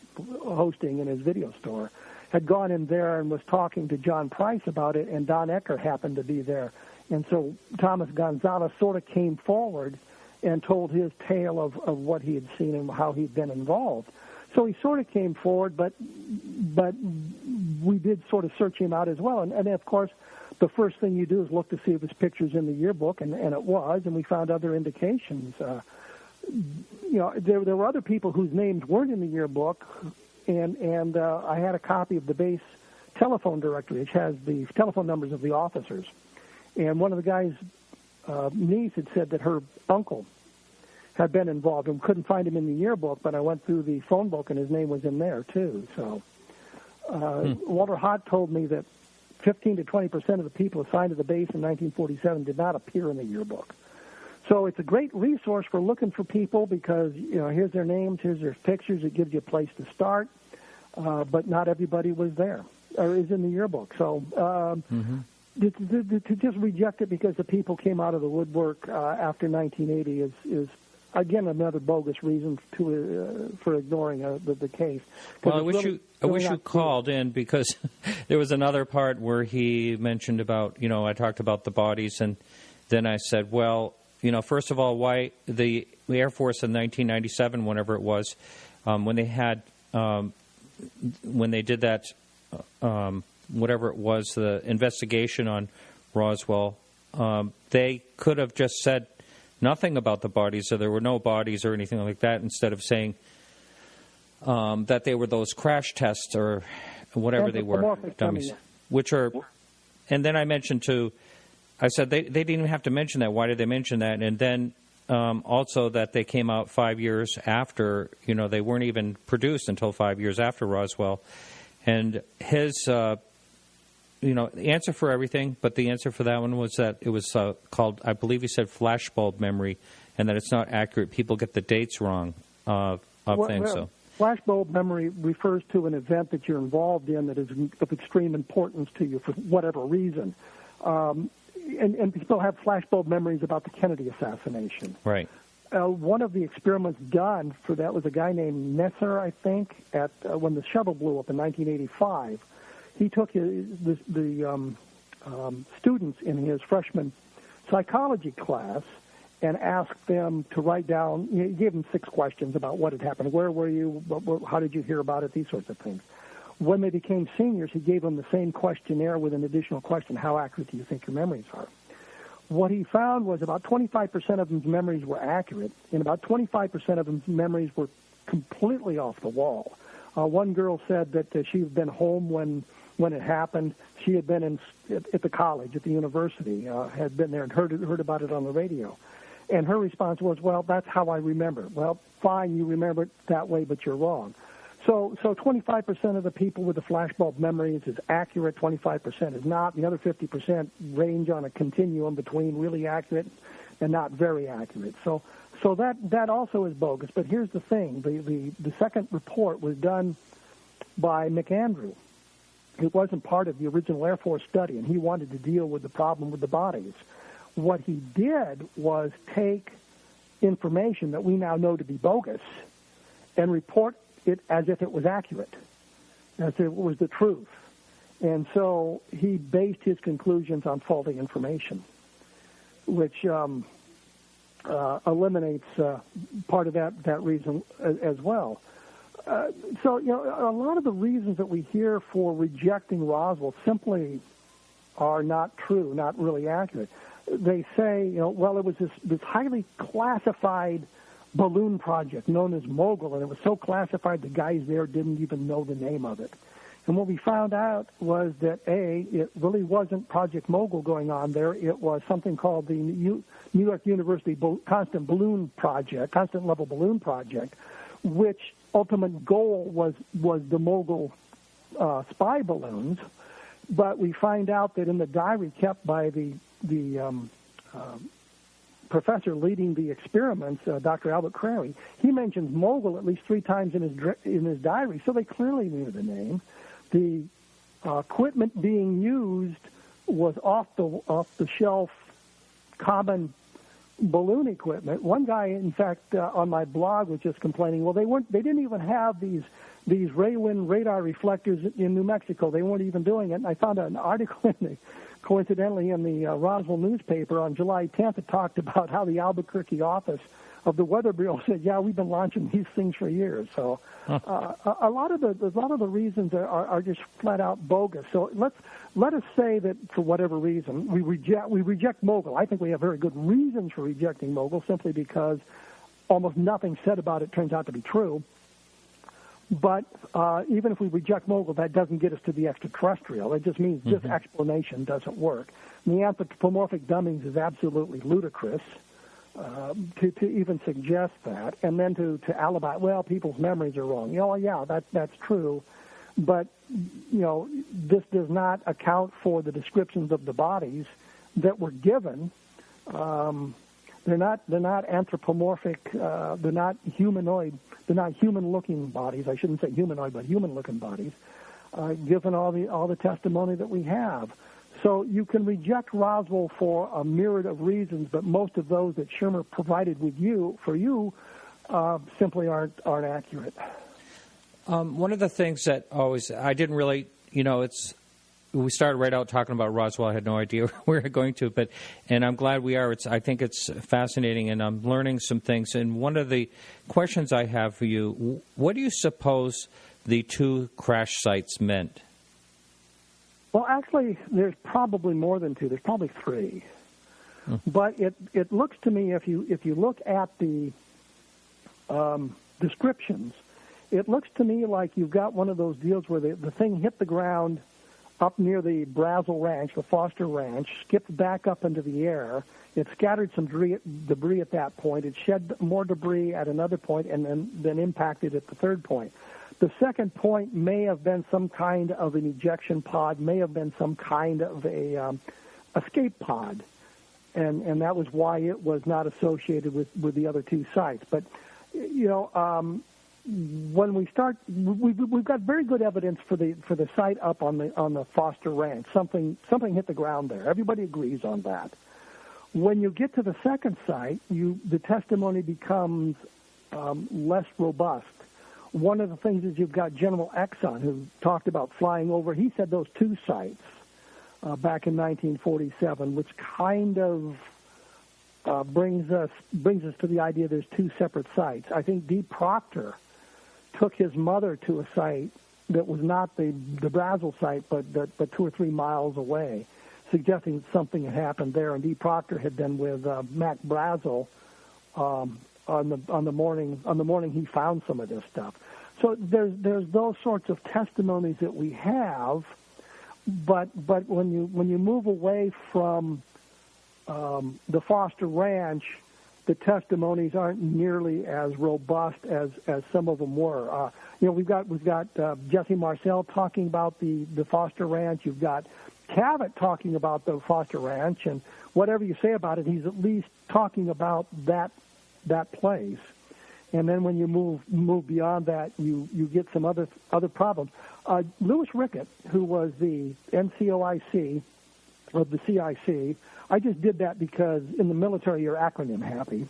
Speaker 8: hosting in his video store. Had gone in there and was talking to John Price about it, and Don Ecker happened to be there. And so Thomas Gonzalez sort of came forward and told his tale of what he had seen and how he'd been involved. So he sort of came forward, but we did sort of search him out as well. And of course, the first thing you do is look to see if his picture's in the yearbook, and it was, and we found other indications. There were other people whose names weren't in the yearbook, and I had a copy of the base telephone directory, which has the telephone numbers of the officers. And one of the guy's niece had said that her uncle had been involved and couldn't find him in the yearbook, but I went through the phone book and his name was in there too. So Walter Hott told me that 15 to 20% of the people assigned to the base in 1947 did not appear in the yearbook. So it's a great resource for looking for people because, here's their names, here's their pictures. It gives you a place to start, but not everybody was there or is in the yearbook. So to just reject it because the people came out of the woodwork after 1980 is again another bogus reason for ignoring the case.
Speaker 6: Well, I wish you called in because there was another part where he mentioned about, I talked about the bodies, and then I said, well, first of all, why the Air Force in 1997, whenever it was, when they did that, whatever it was, the investigation on Roswell, they could have just said nothing about the bodies, so there were no bodies or anything like that, instead of saying that they were those crash tests or whatever they were, dummies, which are, and then I mentioned I said they didn't even have to mention that. Why did they mention that? And then also that they came out 5 years after, they weren't even produced until 5 years after Roswell. And his, the answer for everything, but the answer for that one was that it was called, I believe he said flashbulb memory, and that it's not accurate. People get the dates wrong of things. So
Speaker 8: flashbulb memory refers to an event that you're involved in that is of extreme importance to you for whatever reason. And people have flashbulb memories about the Kennedy assassination.
Speaker 6: Right.
Speaker 8: One of the experiments done for that was a guy named Nesser, I think, at when the shuttle blew up in 1985. He took the students in his freshman psychology class and asked them to write down. He gave them 6 questions about what had happened. Where were you? How did you hear about it? These sorts of things. When they became seniors, he gave them the same questionnaire with an additional question: how accurate do you think your memories are? What he found was about 25% of them's memories were accurate, and about 25% of them's memories were completely off the wall. One girl said that she had been home when it happened. She had been at the college, at the university, had been there and heard about it on the radio. And her response was, well, that's how I remember. Well, fine, you remember it that way, but you're wrong. So 25% of the people with the flashbulb memories is accurate, 25% is not. The other 50% range on a continuum between really accurate and not very accurate. So that also is bogus. But here's the thing. The second report was done by McAndrew. It wasn't part of the original Air Force study, and he wanted to deal with the problem with the bodies. What he did was take information that we now know to be bogus and report it as if it was accurate, as if it was the truth. And so he based his conclusions on faulty information, which eliminates part of that reason as well. So, a lot of the reasons that we hear for rejecting Roswell simply are not true, not really accurate. They say, well, it was this highly classified balloon project known as Mogul, and it was so classified the guys there didn't even know the name of it. And what we found out was that, A, it really wasn't Project Mogul going on there. It was something called the New York University Constant Level Balloon Project, which ultimate goal was the Mogul spy balloons. But we find out that in the diary kept by the professor leading the experiments, Dr. Albert Crary, he mentions Mogul at least 3 times in his diary, so they clearly knew the name. The equipment being used was off the shelf common balloon equipment. One guy, in fact, on my blog was just complaining, well, they didn't even have these Raywin radar reflectors in New Mexico. They weren't even doing it. And I found an article coincidentally in the Roswell newspaper on July 10th that talked about how the Albuquerque office of the Weather Bureau said, yeah, we've been launching these things for years. So a lot of the reasons are just flat out bogus. So let us say that for whatever reason we reject Mogul. I think we have very good reasons for rejecting Mogul, simply because almost nothing said about it turns out to be true. But even if we reject Mogul, that doesn't get us to the extraterrestrial. It just means this explanation doesn't work. And the anthropomorphic dumbings is absolutely ludicrous to even suggest that. And then to alibi, well, people's memories are wrong. Yeah, that's true. But, this does not account for the descriptions of the bodies that were given. They're not anthropomorphic. They're not humanoid. They're not human-looking bodies. I shouldn't say humanoid, but human-looking bodies. Given all the testimony that we have, so you can reject Roswell for a myriad of reasons, but most of those that Schirmer provided for you simply aren't accurate.
Speaker 6: One of the things that I didn't really, we started right out talking about Roswell. I had no idea where we were going to, and I'm glad we are. I think it's fascinating, and I'm learning some things. And one of the questions I have for you, what do you suppose the 2 crash sites meant?
Speaker 8: Well, actually, there's probably more than 2. There's probably 3. But it looks to me, if you look at the descriptions, it looks to me like you've got one of those deals where the thing hit the ground up near the Brazel Ranch, the Foster Ranch, skipped back up into the air. It scattered some debris at that point. It shed more debris at another point, and then impacted at the third point. The second point may have been some kind of an ejection pod, may have been some kind of a escape pod, and that was why it was not associated with the other 2 sites. But when we start, we've got very good evidence for the site up on the Foster Ranch. Something hit the ground there. Everybody agrees on that. When you get to the second site, the testimony becomes less robust. One of the things is you've got General Exxon, who talked about flying over. He said those 2 sites back in 1947, which kind of brings us to the idea there's 2 separate sites. I think D. Proctor took his mother to a site that was not the Brazel site, but 2 or 3 miles away, suggesting something had happened there. And D. Proctor had been with Mac Brazel on the morning he found some of this stuff. So there's those sorts of testimonies that we have, but when you move away from the Foster Ranch, the testimonies aren't nearly as robust as some of them were. We've got Jesse Marcel talking about the Foster Ranch. You've got Cavett talking about the Foster Ranch, and whatever you say about it, he's at least talking about that place. And then when you move beyond that, you get some other problems. Louis Rickett, who was the NCOIC of the CIC, I just did that because in the military you're acronym happy.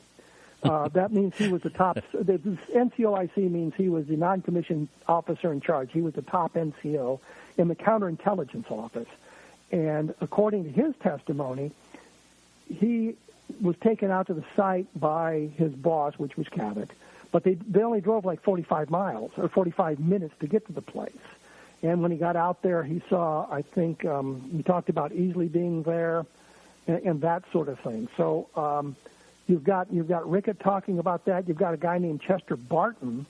Speaker 8: That means he was the top. The NCOIC means he was the non-commissioned officer in charge. He was the top NCO in the counterintelligence office. And according to his testimony, he was taken out to the site by his boss, which was Cavett, but they only drove like 45 miles or 45 minutes to get to the place. And when he got out there, he saw, I think, he talked about Easley being there and that sort of thing. So you've got Rickett talking about that. You've got a guy named Chester Barton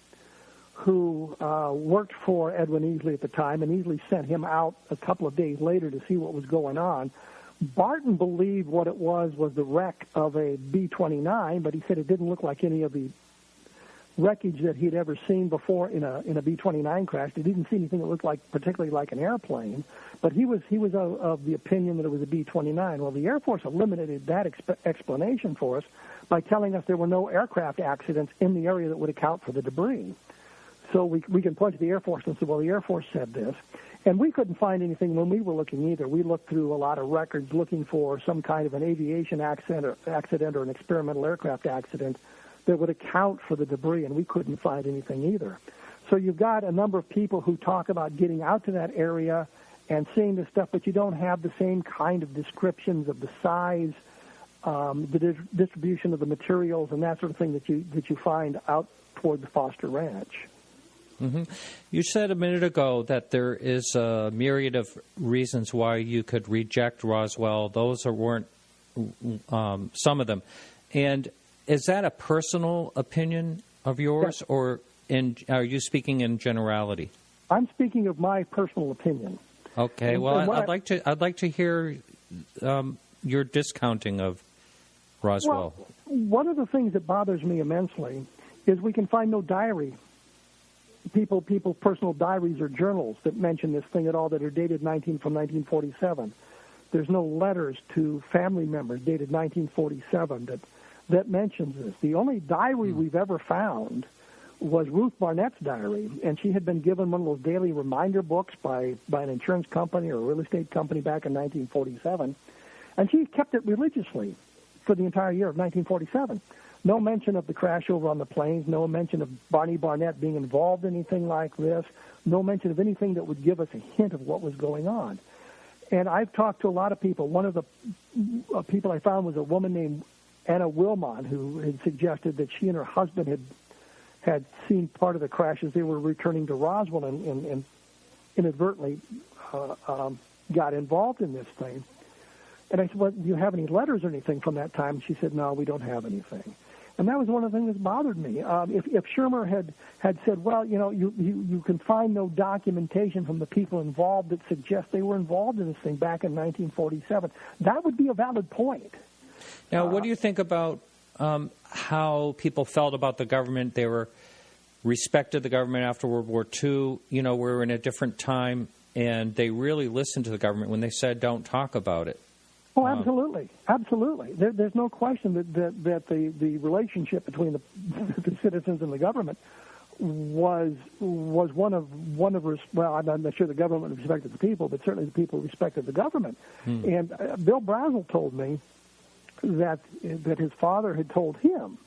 Speaker 8: who worked for Edwin Easley at the time, and Easley sent him out a couple of days later to see what was going on. Barton believed what it was the wreck of a B-29, but he said it didn't look like any of the wreckage that he'd ever seen before in a B-29 crash. He didn't see anything that looked like particularly like an airplane, but he was of the opinion that it was a B-29. Well, the Air Force eliminated that explanation for us by telling us there were no aircraft accidents in the area that would account for the debris. So we can point to the Air Force and say, well, the Air Force said this. And we couldn't find anything when we were looking either. We looked through a lot of records looking for some kind of an aviation accident or an experimental aircraft accident that would account for the debris, and we couldn't find anything either. So you've got a number of people who talk about getting out to that area and seeing this stuff, but you don't have the same kind of descriptions of the size, the distribution of the materials, and that sort of thing that you find out toward the Foster Ranch.
Speaker 6: Mm-hmm. You said a minute ago that there is a myriad of reasons why you could reject Roswell. Those weren't some of them. And is that a personal opinion of yours,
Speaker 8: yes,
Speaker 6: or are you speaking in generality?
Speaker 8: I'm speaking of my personal opinion.
Speaker 6: Okay. Well, I'd like to hear your discounting of Roswell.
Speaker 8: Well, one of the things that bothers me immensely is we can find no diary. People's personal diaries or journals that mention this thing at all that are dated from 1947. There's no letters to family members dated 1947 that mentions this. The only diary we've ever found was Ruth Barnett's diary, and she had been given one of those daily reminder books by an insurance company or a real estate company back in 1947, and she kept it religiously for the entire year of 1947. No mention of the crash over on the plains, no mention of Barney Barnett being involved in anything like this, no mention of anything that would give us a hint of what was going on. And I've talked to a lot of people. One of the people I found was a woman named Anna Wilmot, who had suggested that she and her husband had seen part of the crash as they were returning to Roswell and inadvertently got involved in this thing. And I said, well, do you have any letters or anything from that time? She said, no, we don't have anything. And that was one of the things that bothered me. If Shermer had said, well, you can find no documentation from the people involved that suggests they were involved in this thing back in 1947, that would be a valid point.
Speaker 6: Now, what do you think about how people felt about the government? They were respected the government after World War II. We were in a different time, and they really listened to the government when they said, don't talk about it.
Speaker 8: Oh, absolutely, absolutely. There's no question that the relationship between the citizens and the government was one of well, I'm not sure the government respected the people, but certainly the people respected the government. And Bill Brazel told me that his father had told him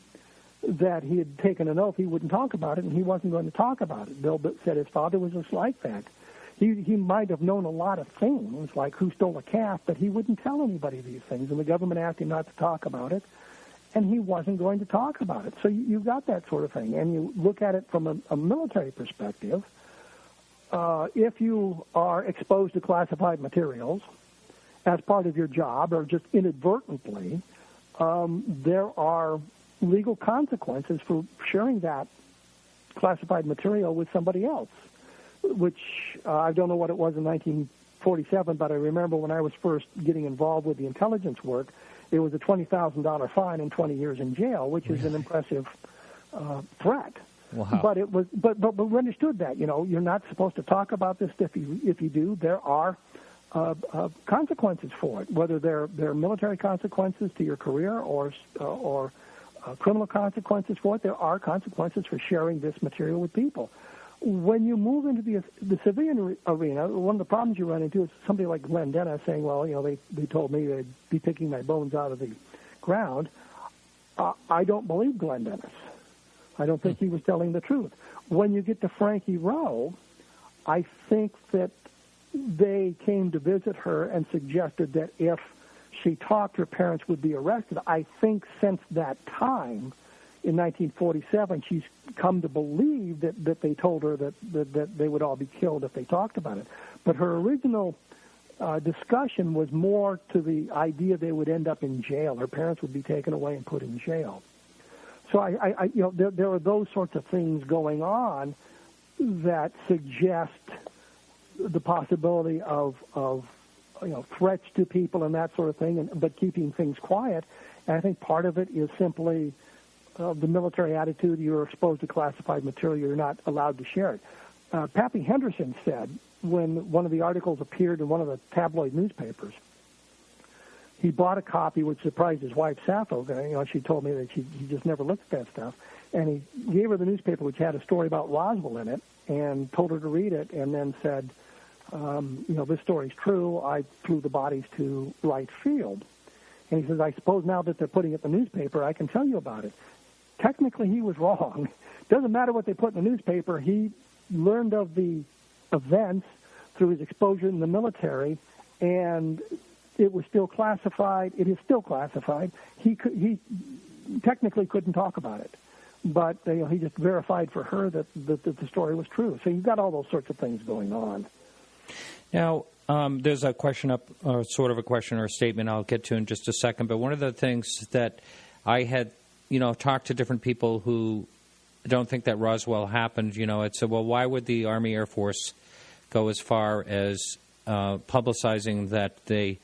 Speaker 8: that he had taken an oath he wouldn't talk about it, and he wasn't going to talk about it. Bill said his father was just like that. He might have known a lot of things, like who stole a calf, but he wouldn't tell anybody these things. And the government asked him not to talk about it, and he wasn't going to talk about it. So you've got that sort of thing. And you look at it from a military perspective. If you are exposed to classified materials as part of your job or just inadvertently, there are legal consequences for sharing that classified material with somebody else, which I don't know what it was in 1947, but I remember when I was first getting involved with the intelligence work, it was a $20,000 fine and 20 years in jail, which is an impressive threat.
Speaker 6: Wow.
Speaker 8: But it was, but we understood that you're not supposed to talk about this. If you do, there are consequences for it, whether they're military consequences to your career or criminal consequences for it. There are consequences for sharing this material with people. When you move into the civilian arena, one of the problems you run into is somebody like Glenn Dennis saying, well, they told me they'd be picking my bones out of the ground. I don't believe Glenn Dennis. I don't think he was telling the truth. When you get to Frankie Rowe, I think that they came to visit her and suggested that if she talked, her parents would be arrested. I think since that time, in 1947, she's come to believe that they told her that they would all be killed if they talked about it. But her original discussion was more to the idea they would end up in jail. Her parents would be taken away and put in jail. So there are those sorts of things going on that suggest the possibility of threats to people and that sort of thing, but keeping things quiet. And I think part of it is simply the military attitude. You're exposed to classified material. You're not allowed to share it. Pappy Henderson said when one of the articles appeared in one of the tabloid newspapers, he bought a copy, which surprised his wife, Sappho. She told me that he just never looked at that stuff. And he gave her the newspaper, which had a story about Roswell in it, and told her to read it, and then said, this story's true. I flew the bodies to right field. And he says, I suppose now that they're putting it in the newspaper, I can tell you about it. Technically, he was wrong. Doesn't matter what they put in the newspaper. He learned of the events through his exposure in the military, and it was still classified. It is still classified. He technically couldn't talk about it, but he just verified for her that the story was true. So you've got all those sorts of things going on.
Speaker 6: Now, there's a question up, or sort of a question or a statement I'll get to in just a second, but one of the things that I had, talked to different people who don't think that Roswell happened, it said, well, why would the Army Air Force go as far as publicizing that they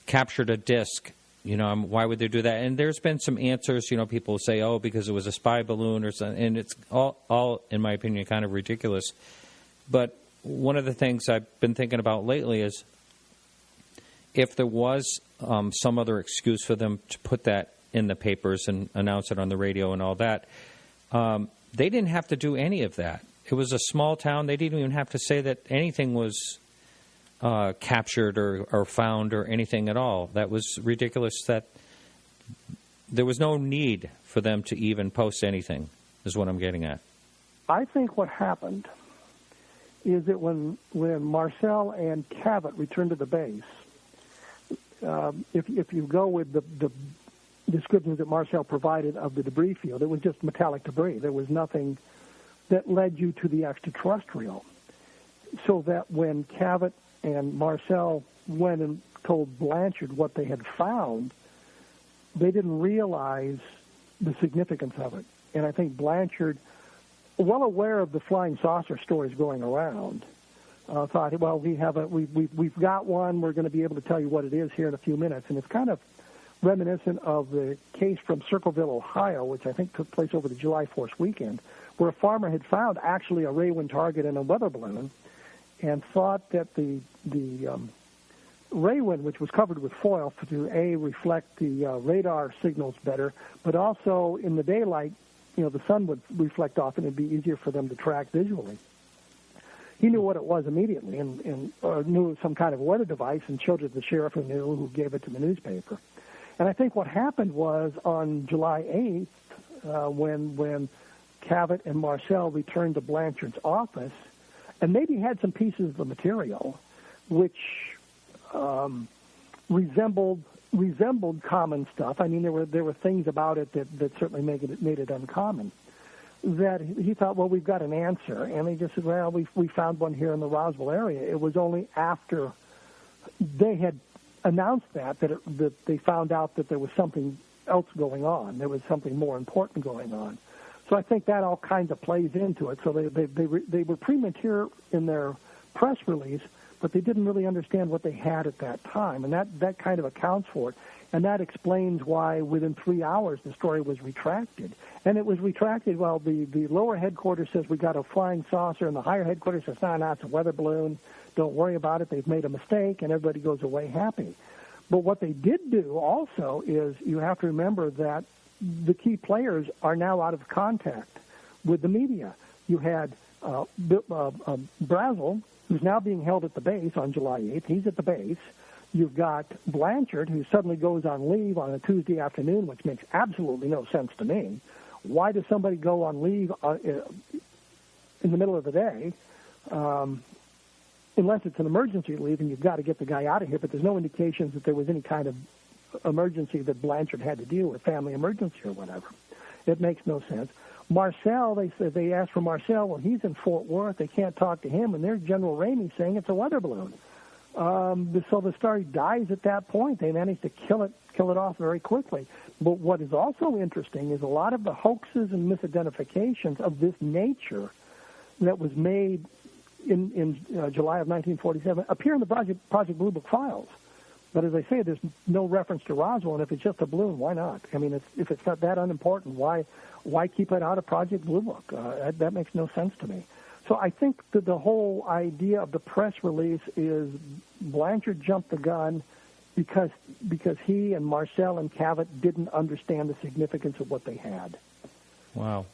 Speaker 6: captured a disc? Why would they do that? And there's been some answers. People say, oh, because it was a spy balloon or something. And it's all, in my opinion, kind of ridiculous. But one of the things I've been thinking about lately is if there was some other excuse for them to put that in the papers and announce it on the radio and all that, they didn't have to do any of that. It was a small town. They didn't even have to say that anything was captured or found or anything at all. That was ridiculous. That there was no need for them to even post anything, is what I'm getting at.
Speaker 8: I think what happened is that when Marcel and Cabot returned to the base, if you go with the descriptions that Marcel provided of the debris field, it was just metallic debris. There was nothing that led you to the extraterrestrial. So that when Cabot and Marcel went and told Blanchard what they had found, they didn't realize the significance of it. And I think Blanchard, well aware of the flying saucer stories going around, thought, well, we've got one. We're going to be able to tell you what it is here in a few minutes. And it's kind of reminiscent of the case from Circleville, Ohio, which I think took place over the July 4th weekend, where a farmer had found actually a ray wind target in a weather balloon and thought that the ray wind, which was covered with foil to reflect the radar signals better, but also in the daylight, the sun would reflect off and it'd be easier for them to track visually. He knew what it was immediately and knew it was some kind of weather device and showed it to the sheriff who knew, who gave it to the newspaper. And I think what happened was on July 8th, when Cabot and Marcel returned to Blanchard's office, and maybe had some pieces of the material which resembled common stuff. I mean, there were things about it that certainly made it uncommon. That he thought, well, we've got an answer, and they just said, well, we found one here in the Roswell area. It was only after they had announced that they found out that there was something else going on. There was something more important going on. So I think that all kind of plays into it. So they were premature in their press release, but they didn't really understand what they had at that time, and that kind of accounts for it. And that explains why within 3 hours the story was retracted. And it was retracted, well, the lower headquarters says we got a flying saucer, and the higher headquarters says, no, it's a weather balloon. Don't worry about it. They've made a mistake, and everybody goes away happy. But what they did do also is you have to remember that the key players are now out of contact with the media. You had Brazel, who's now being held at the base on July 8th. He's at the base. You've got Blanchard, who suddenly goes on leave on a Tuesday afternoon, which makes absolutely no sense to me. Why does somebody go on leave in the middle of the day, unless it's an emergency leave and you've got to get the guy out of here? But there's no indications that there was any kind of emergency that Blanchard had to deal with, family emergency or whatever. It makes no sense. Marcel, they asked for Marcel. Well, he's in Fort Worth. They can't talk to him, and there's General Ramey saying it's a weather balloon. So the story dies at that point. They managed to kill it off very quickly. But what is also interesting is a lot of the hoaxes and misidentifications of this nature that was made in July of 1947 appear in the Project Blue Book files. But as I say, there's no reference to Roswell, and if it's just a balloon, why not? I mean, if it's not that unimportant, why keep it out of Project Blue Book? That makes no sense to me. So I think that the whole idea of the press release is Blanchard jumped the gun because he and Marcel and Cavett didn't understand the significance of what they had.
Speaker 6: Wow,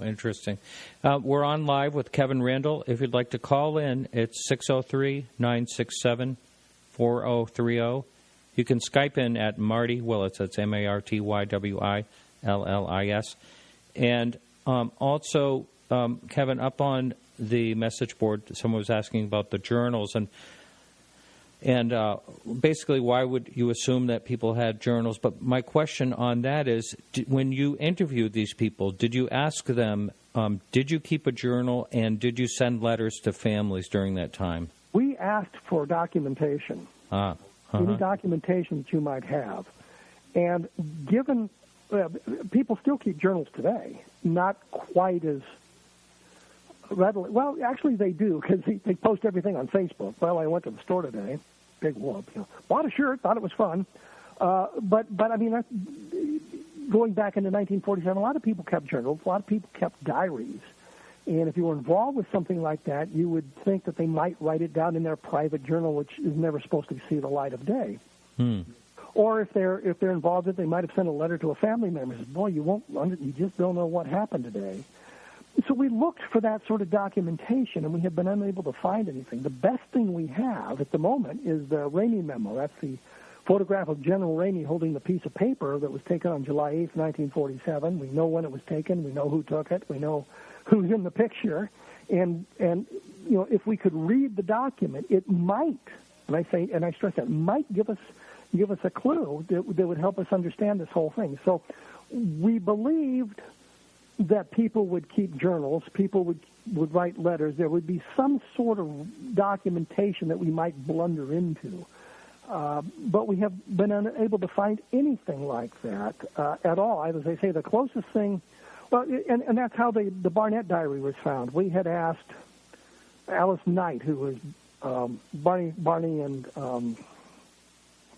Speaker 6: interesting. We're on live with Kevin Randle. If you'd like to call in, it's 603-967-4030. You can Skype in at Marty Willis. That's MartyWillis. And also, Kevin, up on the message board, someone was asking about the journals and basically why would you assume that people had journals. But my question on that is, when you interviewed these people, did you ask them, did you keep a journal, and did you send letters to families during that time?
Speaker 8: We asked for documentation, any documentation that you might have. And given people still keep journals today, not quite as readily. Well, actually they do, because they post everything on Facebook. Well, I went to the store today, big whoop, bought a shirt, thought it was fun. But I mean, going back into 1947, a lot of people kept journals, a lot of people kept diaries. And if you were involved with something like that, you would think that they might write it down in their private journal, which is never supposed to see the light of day. Or if they're involved in it, they might have sent a letter to a family member and said, boy, you just don't know what happened today. So we looked for that sort of documentation, and we have been unable to find anything. The best thing we have at the moment is the Ramey memo. That's the photograph of General Ramey holding the piece of paper that was taken on July 8th, 1947. We know when it was taken. We know who took it. We know who's in the picture. And if we could read the document, it might, and I stress that, might give us a clue that would help us understand this whole thing. So we believed that people would keep journals, people would write letters. There would be some sort of documentation that we might blunder into. But we have been unable to find anything like that at all. As I say, the closest thing, well, and that's how the Barnett diary was found. We had asked Alice Knight, who was Barney and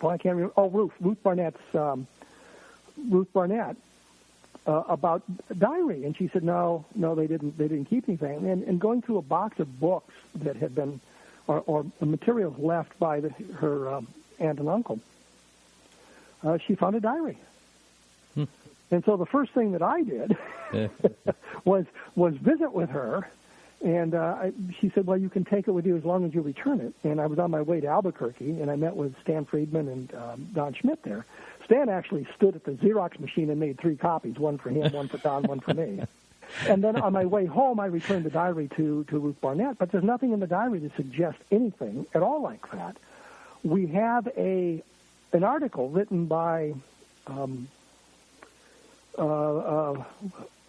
Speaker 8: I can't remember. Oh, Ruth Barnett about diary, and she said no, they didn't keep anything. And going through a box of books that had been or materials left by her aunt and uncle, she found a diary. And so the first thing that I did was visit with her. And she said, well, you can take it with you as long as you return it. And I was on my way to Albuquerque, and I met with Stan Friedman and Don Schmidt there. Stan actually stood at the Xerox machine and made 3 copies, one for him, one for Don, one for me. And then on my way home, I returned the diary to Ruth Barnett, but there's nothing in the diary to suggest anything at all like that. We have an article written by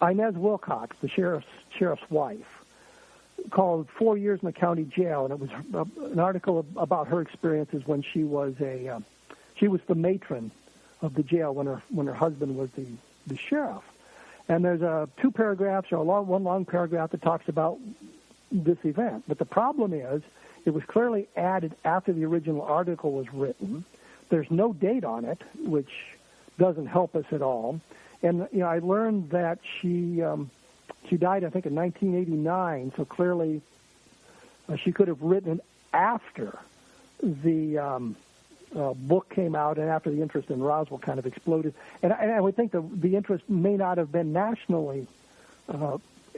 Speaker 8: Inez Wilcox, the sheriff's wife, called 4 Years in the County Jail, and it was an article about her experiences when she was the matron of the jail when her husband was the sheriff. And there's 2 paragraphs or one long paragraph that talks about this event. But the problem is it was clearly added after the original article was written. There's no date on it, which doesn't help us at all. And I learned that she died, I think, in 1989, so clearly she could have written after the book came out and after the interest in Roswell kind of exploded. And I would think the interest may not have been nationally,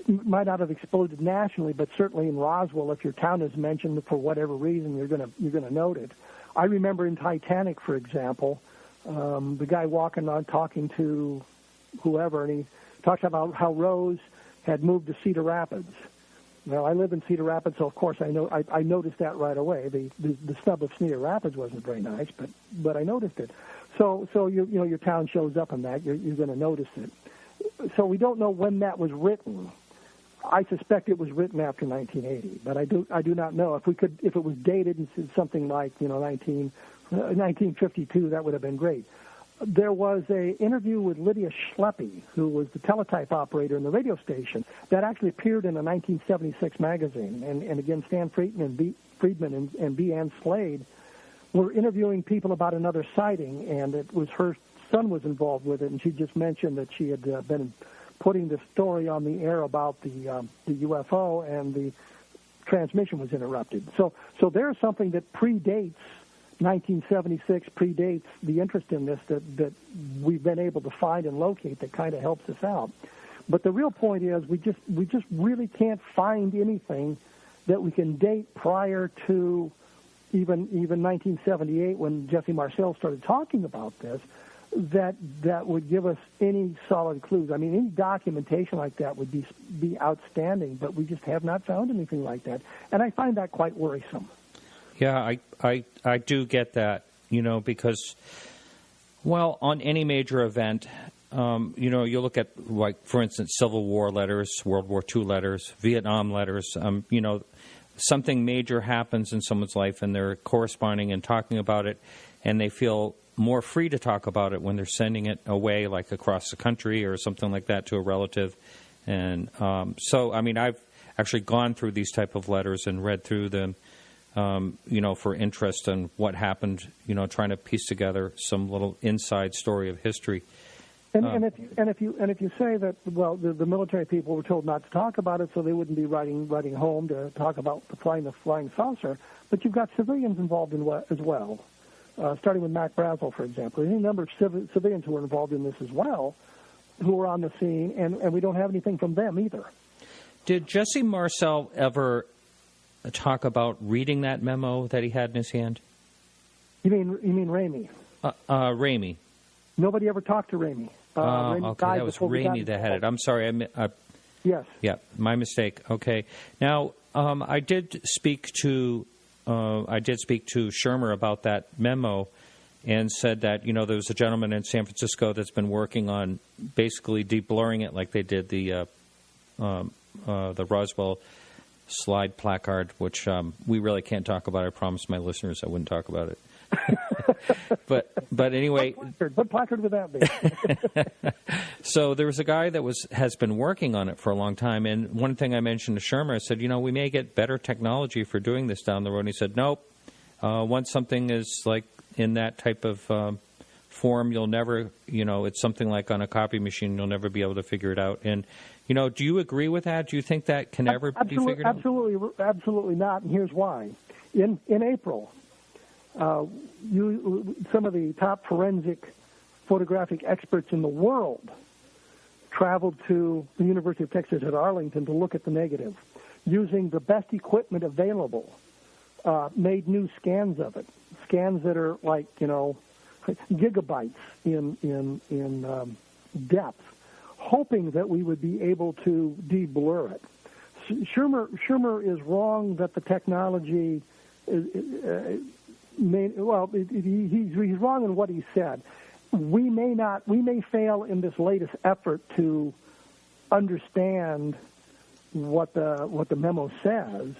Speaker 8: might not have exploded nationally, but certainly in Roswell, if your town is mentioned for whatever reason, you're gonna note it. I remember in Titanic, for example, the guy walking on talking to whoever, and he talks about how Rose had moved to Cedar Rapids. Well, I live in Cedar Rapids, so of course I noticed that right away. The snub of Cedar Rapids wasn't very nice, but I noticed it. So your town shows up in that, you're going to notice it. So we don't know when that was written. I suspect it was written after 1980, but I do not know. If it was dated and something like 1952, that would have been great. there was an interview with Lydia Schleppe, who was the teletype operator in the radio station, that actually appeared in a 1976 magazine. And again, Stan Friedman and B. Ann Slade were interviewing people about another sighting, and it was her son was involved with it, and she just mentioned that she had been putting the story on the air about the UFO, and the transmission was interrupted. So there's something that predates 1976, predates the interest in this that we've been able to find and locate that kind of helps us out. But the real point is we just really can't find anything that we can date prior to even 1978, when Jesse Marcel started talking about this, that would give us any solid clues. I mean, any documentation like that would be outstanding, but we just have not found anything like that, and I find that quite worrisome.
Speaker 6: Yeah, I do get that, because, well, on any major event, you look at, like, for instance, Civil War letters, World War II letters, Vietnam letters, something major happens in someone's life and they're corresponding and talking about it, and they feel more free to talk about it when they're sending it away, like across the country or something like that, to a relative. And so, I mean, I've actually gone through these type of letters and read through them, for interest in what happened, trying to piece together some little inside story of history.
Speaker 8: And if you say that, well, the military people were told not to talk about it, so they wouldn't be writing home to talk about the flying saucer, but you've got civilians involved in as well. Starting with Mac Brazel, for example. There's a number of civilians who were involved in this as well, who were on the scene, and we don't have anything from them either.
Speaker 6: Did Jesse Marcel ever talk about reading that memo that he had in his hand?
Speaker 8: You mean Ramey?
Speaker 6: Ramey.
Speaker 8: Nobody ever talked to Ramey.
Speaker 6: Okay, that was Ramey that had it. I'm sorry.
Speaker 8: Yes.
Speaker 6: Yeah, my mistake. Okay. Now, I did speak to Shermer about that memo, and said that there was a gentleman in San Francisco that's been working on basically deblurring it, like they did the Roswell slide placard, which we really can't talk about. I promised my listeners I wouldn't talk about it. but anyway,
Speaker 8: what placard would that be?
Speaker 6: So there was a guy that has been working on it for a long time, and one thing I mentioned to Shermer, I said, we may get better technology for doing this down the road. And he said, nope. Once something is like in that type of form, you'll never, it's something like on a copy machine, you'll never be able to figure it out. And do you agree with that? Do you think that can ever be figured out?
Speaker 8: Absolutely not, and here's why. In April, some of the top forensic photographic experts in the world traveled to the University of Texas at Arlington to look at the negative. Using the best equipment available, made new scans of it, scans that are like, gigabytes in depth, hoping that we would be able to deblur it. Shermer is wrong that the technology he's wrong in what he said. We may fail in this latest effort to understand what the memo says.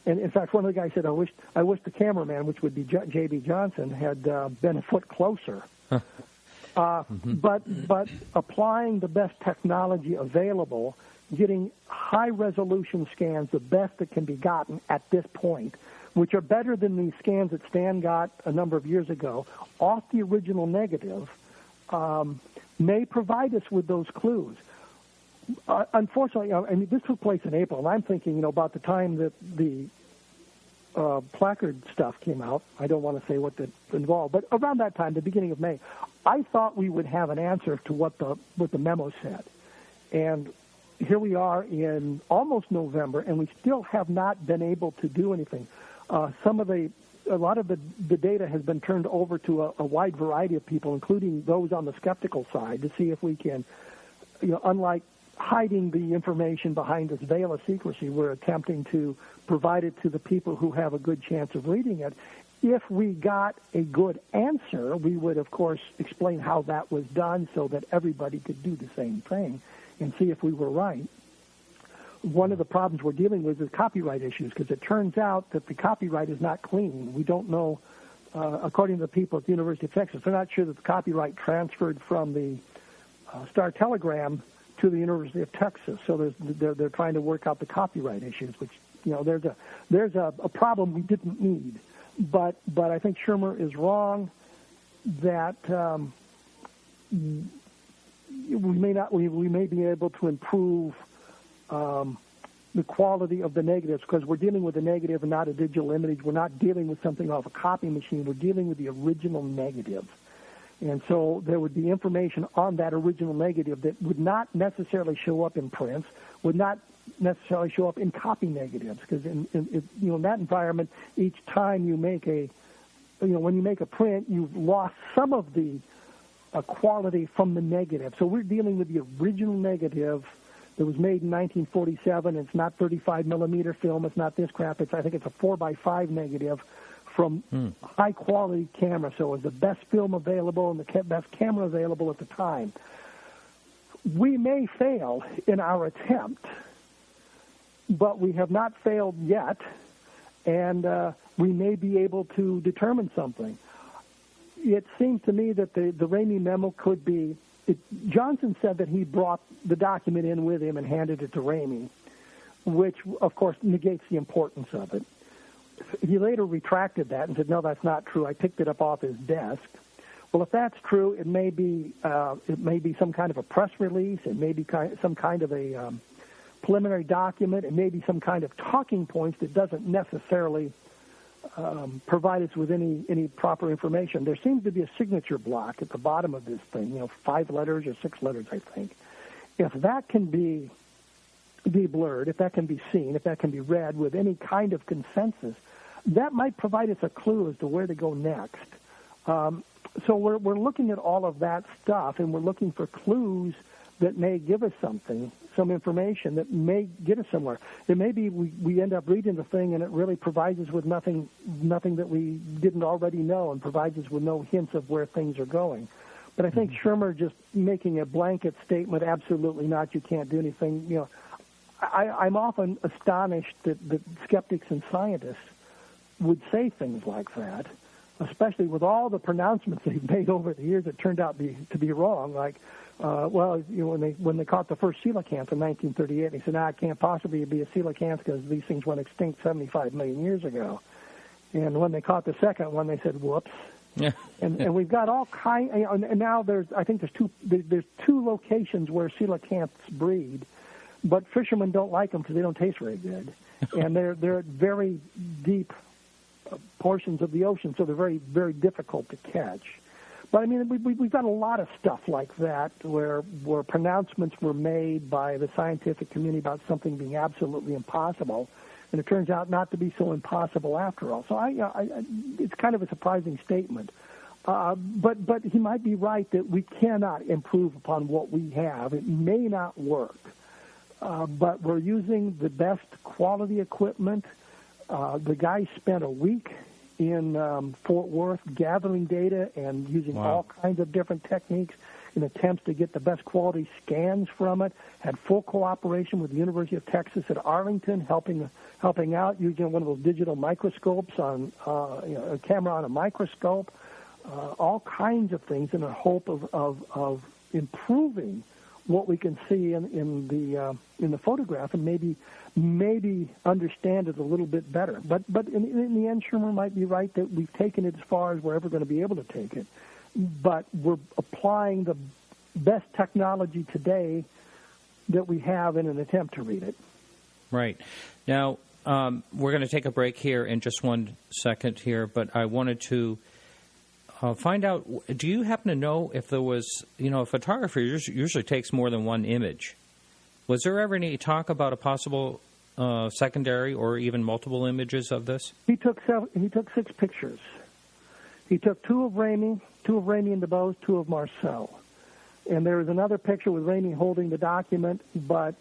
Speaker 8: And in fact, one of the guys said, I wish the cameraman, which would be J.B. Johnson, had been a foot closer. But applying the best technology available, getting high-resolution scans, the best that can be gotten at this point, which are better than the scans that Stan got a number of years ago, off the original negative, may provide us with those clues. Unfortunately, this took place in April, and I'm thinking, about the time that the placard stuff came out. I don't want to say what that involved, but around that time, the beginning of May, I thought we would have an answer to what the memo said. And here we are in almost November, and we still have not been able to do anything. A lot of the data has been turned over to a wide variety of people, including those on the skeptical side, to see if we can, unlike hiding the information behind this veil of secrecy, we're attempting to provide it to the people who have a good chance of reading it. If we got a good answer, we would, of course, explain how that was done so that everybody could do the same thing and see if we were right. One of the problems we're dealing with is copyright issues, because it turns out that the copyright is not clean. We don't know according to the people at the University of Texas, they're not sure that the copyright transferred from the Star Telegram to the University of Texas. So they're trying to work out the copyright issues, which, there's a problem we didn't need. But I think Shermer is wrong that we may be able to improve the quality of the negatives, because we're dealing with a negative and not a digital image. We're not dealing with something off a copy machine. We're dealing with the original negative. And so there would be information on that original negative that would not necessarily show up in prints, would not necessarily show up in copy negatives, because in that environment, each time you make when you make a print, you've lost some of the quality from the negative. So we're dealing with the original negative that was made in 1947. It's not 35 millimeter film. It's not this crap. I think it's a 4x5 negative from high quality camera. So it was the best film available and the best camera available at the time. We may fail in our attempt, but we have not failed yet, and we may be able to determine something. It seems to me that the Ramey memo could be... Johnson said that he brought the document in with him and handed it to Ramey, which, of course, negates the importance of it. He later retracted that and said, no, that's not true. I picked it up off his desk. Well, if that's true, it may be some kind of a press release. It may be some kind of a preliminary document. It may be some kind of talking points that doesn't necessarily provide us with any proper information. There seems to be a signature block at the bottom of this thing, 5 letters or 6 letters, I think. If that can be blurred, if that can be seen, if that can be read with any kind of consensus, that might provide us a clue as to where to go next. So we're looking at all of that stuff, and we're looking for clues that may give us something, some information that may get us somewhere. It may be we end up reading the thing and it really provides us with nothing that we didn't already know, and provides us with no hints of where things are going. But I think Shermer just making a blanket statement, absolutely not, you can't do anything. I'm often astonished that skeptics and scientists would say things like that, especially with all the pronouncements they've made over the years that turned out to be wrong. Like, when they caught the first coelacanth in 1938, they said, it can't possibly be a coelacanth because these things went extinct 75 million years ago. And when they caught the second one, they said, whoops. Yeah. and we've got all kind. And now there's two locations where coelacanths breed, but fishermen don't like them because they don't taste very good, and they're at very deep portions of the ocean, so they're very, very difficult to catch. But I mean, we've got a lot of stuff like that where pronouncements were made by the scientific community about something being absolutely impossible, and it turns out not to be so impossible after all. So it's kind of a surprising statement. But he might be right that we cannot improve upon what we have. It may not work, but we're using the best quality equipment. The guy spent a week in Fort Worth gathering data and using all kinds of different techniques in attempts to get the best quality scans from it. Had full cooperation with the University of Texas at Arlington, helping out using one of those digital microscopes on a camera on a microscope. All kinds of things in a hope of improving what we can see in the photograph, and maybe understand it a little bit better. But in the end, Shermer might be right that we've taken it as far as we're ever going to be able to take it. But we're applying the best technology today that we have in an attempt to read it.
Speaker 6: Right. Now, we're going to take a break here in just 1 second here, but I wanted to find out, do you happen to know if there was, a photographer usually takes more than one image. Was there ever any talk about a possible secondary or even multiple images of this?
Speaker 8: He took 6 pictures. He took 2 of Ramey and DeBose, 2 of Marcel. And there is another picture with Ramey holding the document, but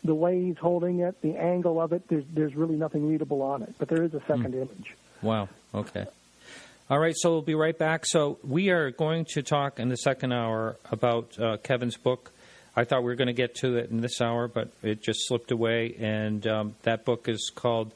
Speaker 8: the way he's holding it, the angle of it, there's really nothing readable on it. But there is a second image.
Speaker 6: Wow. Okay. All right, so we'll be right back. So we are going to talk in the second hour about Kevin's book. I thought we were going to get to it in this hour, but it just slipped away. And that book is called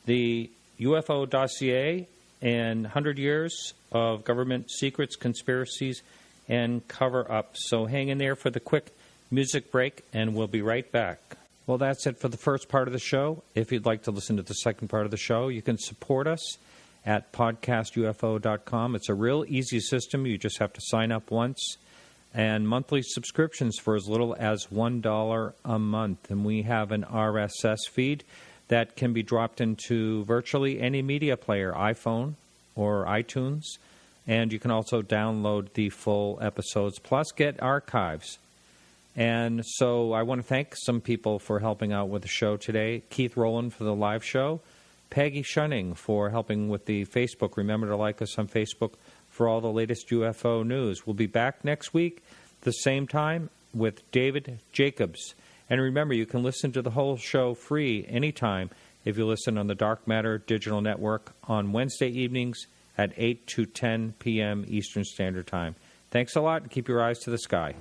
Speaker 6: The UFO Dossier, and 100 years of government secrets, conspiracies, and cover-ups. So hang in there for the quick music break, and we'll be right back. Well, that's it for the first part of the show. If you'd like to listen to the second part of the show, you can support us at podcastufo.com. It's a real easy system. You just have to sign up once, and monthly subscriptions for as little as $1 a month. And we have an RSS feed that can be dropped into virtually any media player, iPhone or iTunes. And you can also download the full episodes, plus get archives. And so I want to thank some people for helping out with the show today. Keith Rowland for the live show. Peggy Shunning for helping with the Facebook. Remember to like us on Facebook for all the latest UFO news. We'll be back next week at the same time with David Jacobs. And remember, you can listen to the whole show free anytime if you listen on the Dark Matter Digital Network on Wednesday evenings at 8 to 10 p.m. Eastern Standard Time. Thanks a lot, and keep your eyes to the sky.